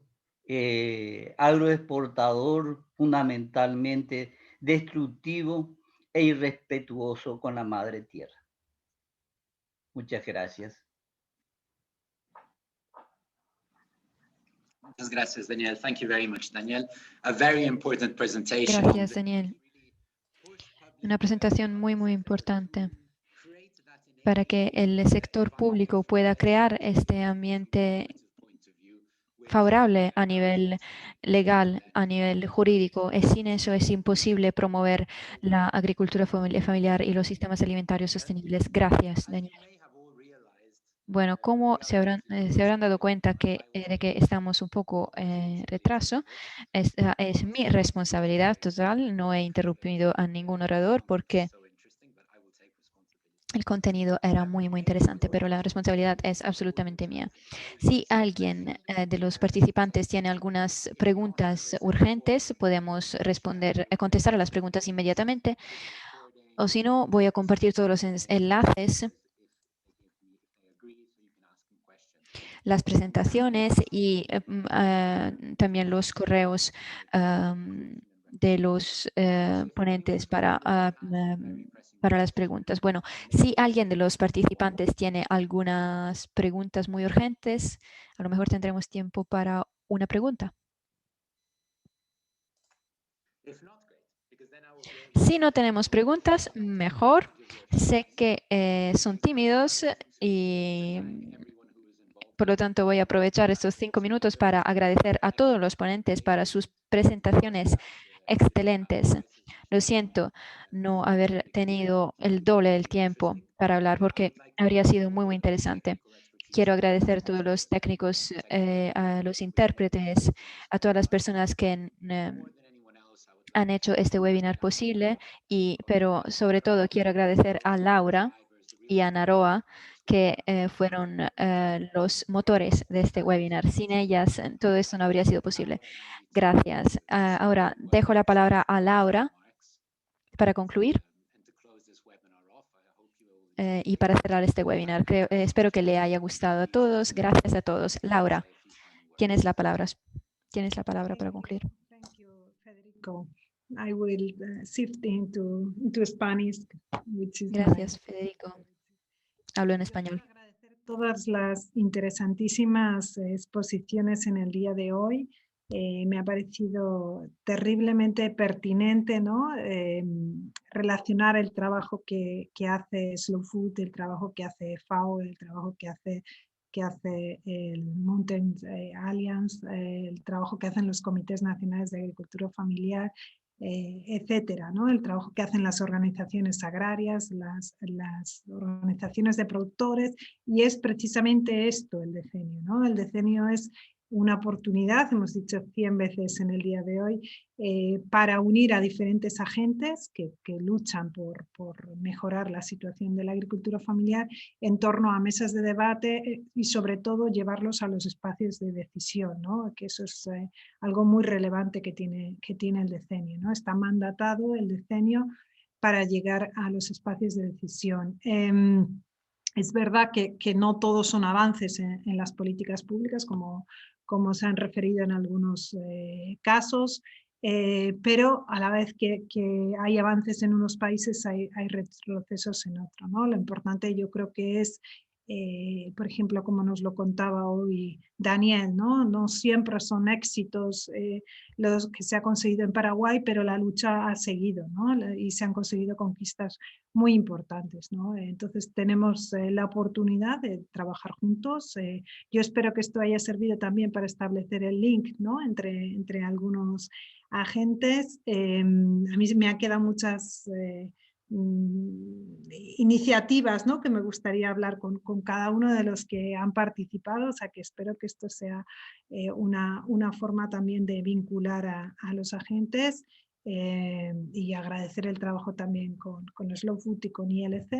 agroexportador, fundamentalmente destructivo e irrespetuoso con la madre tierra. Muchas gracias. Muchas gracias, Daniel. Thank you very much, Daniel. A very important presentation. Gracias, Daniel. Una presentación muy, muy importante para que el sector público pueda crear este ambiente favorable a nivel legal, a nivel jurídico. Sin eso es imposible promover la agricultura familiar y los sistemas alimentarios sostenibles. Gracias, Daniel. Bueno, como se habrán dado cuenta de que estamos un poco retraso, esta es mi responsabilidad total. No he interrumpido a ningún orador porque el contenido era muy, muy interesante, pero la responsabilidad es absolutamente mía. Si alguien de los participantes tiene algunas preguntas urgentes, podemos contestar a las preguntas inmediatamente. O si no, voy a compartir todos los enlaces, las presentaciones y también los correos de los ponentes para las preguntas. Bueno, si alguien de los participantes tiene algunas preguntas muy urgentes, a lo mejor tendremos tiempo para una pregunta. Si no tenemos preguntas, mejor. Sé que son tímidos y por lo tanto voy a aprovechar estos 5 minutos para agradecer a todos los ponentes para sus presentaciones excelentes. Lo siento no haber tenido el doble del tiempo para hablar porque habría sido muy, muy interesante. Quiero agradecer a todos los técnicos, a los intérpretes, a todas las personas que han hecho este webinar posible, pero sobre todo quiero agradecer a Laura y a Naroa, que fueron los motores de este webinar. Sin ellas, todo esto no habría sido posible. Gracias. Ahora dejo la palabra a Laura para concluir y para cerrar este webinar. Espero que le haya gustado a todos. Gracias a todos. Laura, tienes la palabra. Tienes la palabra para concluir. Thank you, Federico. I will shift into Spanish, which is Gracias, Federico. Hablo en español. Agradecer todas las interesantísimas exposiciones en el día de hoy. Me ha parecido terriblemente pertinente, ¿no? Relacionar el trabajo que hace Slow Food, el trabajo que hace FAO, el trabajo que hace el Mountain Alliance, el trabajo que hacen los comités nacionales de agricultura familiar, etcétera, ¿no? El trabajo que hacen las organizaciones agrarias, las organizaciones de productores, y es precisamente esto el decenio, ¿no? El decenio es una oportunidad, hemos dicho 100 veces en el día de hoy, para unir a diferentes agentes que luchan por mejorar la situación de la agricultura familiar en torno a mesas de debate y sobre todo llevarlos a los espacios de decisión, ¿no? Que eso es algo muy relevante que tiene el decenio, ¿no? Está mandatado el decenio para llegar a los espacios de decisión. Es verdad que no todos son avances en las políticas públicas, como se han referido en algunos casos, pero a la vez que hay avances en unos países hay retrocesos en otros, ¿no? Lo importante yo creo que es por ejemplo, como nos lo contaba hoy Daniel, no siempre son éxitos los que se ha conseguido en Paraguay, pero la lucha ha seguido, ¿no? Y se han conseguido conquistas muy importantes, ¿no? Entonces tenemos la oportunidad de trabajar juntos. Yo espero que esto haya servido también para establecer el link, ¿no? entre algunos agentes. A mí me han quedado muchas iniciativas, ¿no? Que me gustaría hablar con cada uno de los que han participado, o sea que espero que esto sea una forma también de vincular a los agentes y agradecer el trabajo también con Slow Food y con ILC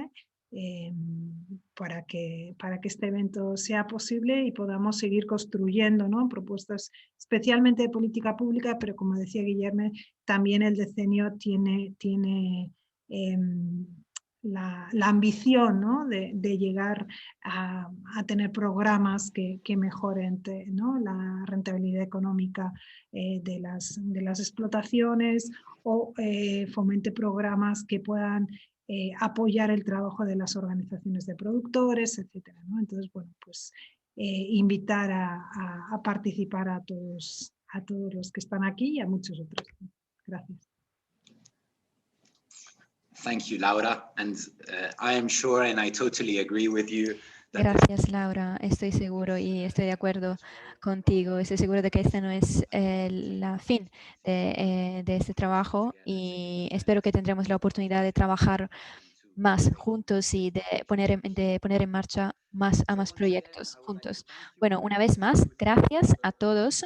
para que este evento sea posible y podamos seguir construyendo, ¿no? Propuestas especialmente de política pública, pero como decía Guillermo, también el decenio tiene la ambición, ¿no? de llegar a tener programas que mejoren, ¿no? la rentabilidad económica de las explotaciones o fomente programas que puedan apoyar el trabajo de las organizaciones de productores, etcétera, ¿no? Entonces, bueno, pues invitar a participar a todos los que están aquí y a muchos otros. Gracias. Thank you, Laura. And I am sure, and I totally agree with you. Gracias, Laura. Estoy seguro y estoy de acuerdo contigo. Estoy seguro de que este no es la fin de este trabajo y espero que tendremos la oportunidad de trabajar más juntos y de poner en marcha más proyectos juntos. Bueno, una vez más, gracias a todos.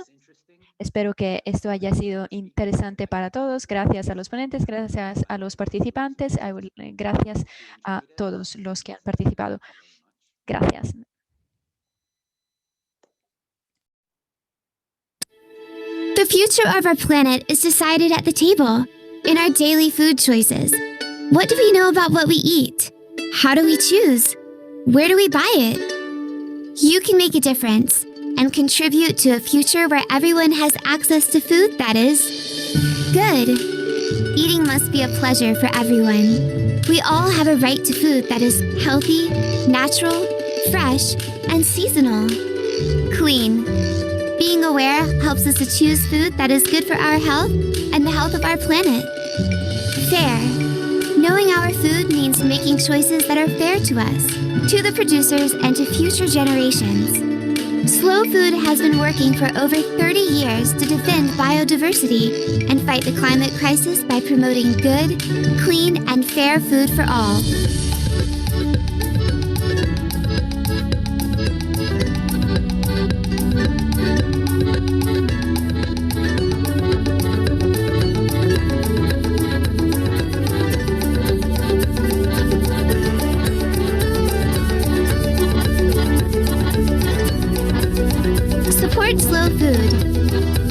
Espero que esto haya sido interesante para todos. Gracias a los ponentes, gracias a los participantes, gracias a todos los que han participado. Gracias. The future of our planet is decided at the table, in our daily food choices. What do we know about what we eat? How do we choose? Where do we buy it? You can make a difference and contribute to a future where everyone has access to food that is good. Eating must be a pleasure for everyone. We all have a right to food that is healthy, natural, fresh, and seasonal. Clean. Being aware helps us to choose food that is good for our health and the health of our planet. Fair. Knowing our food means making choices that are fair to us, to the producers, and to future generations. Slow Food has been working for over 30 years to defend biodiversity and fight the climate crisis by promoting good, clean, and fair food for all. Support Slow Food.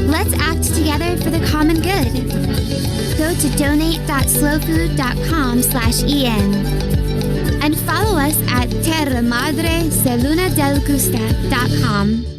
Let's act together for the common good. Go to donate.slowfood.com/en and follow us at terramadreselunadelgusta.com.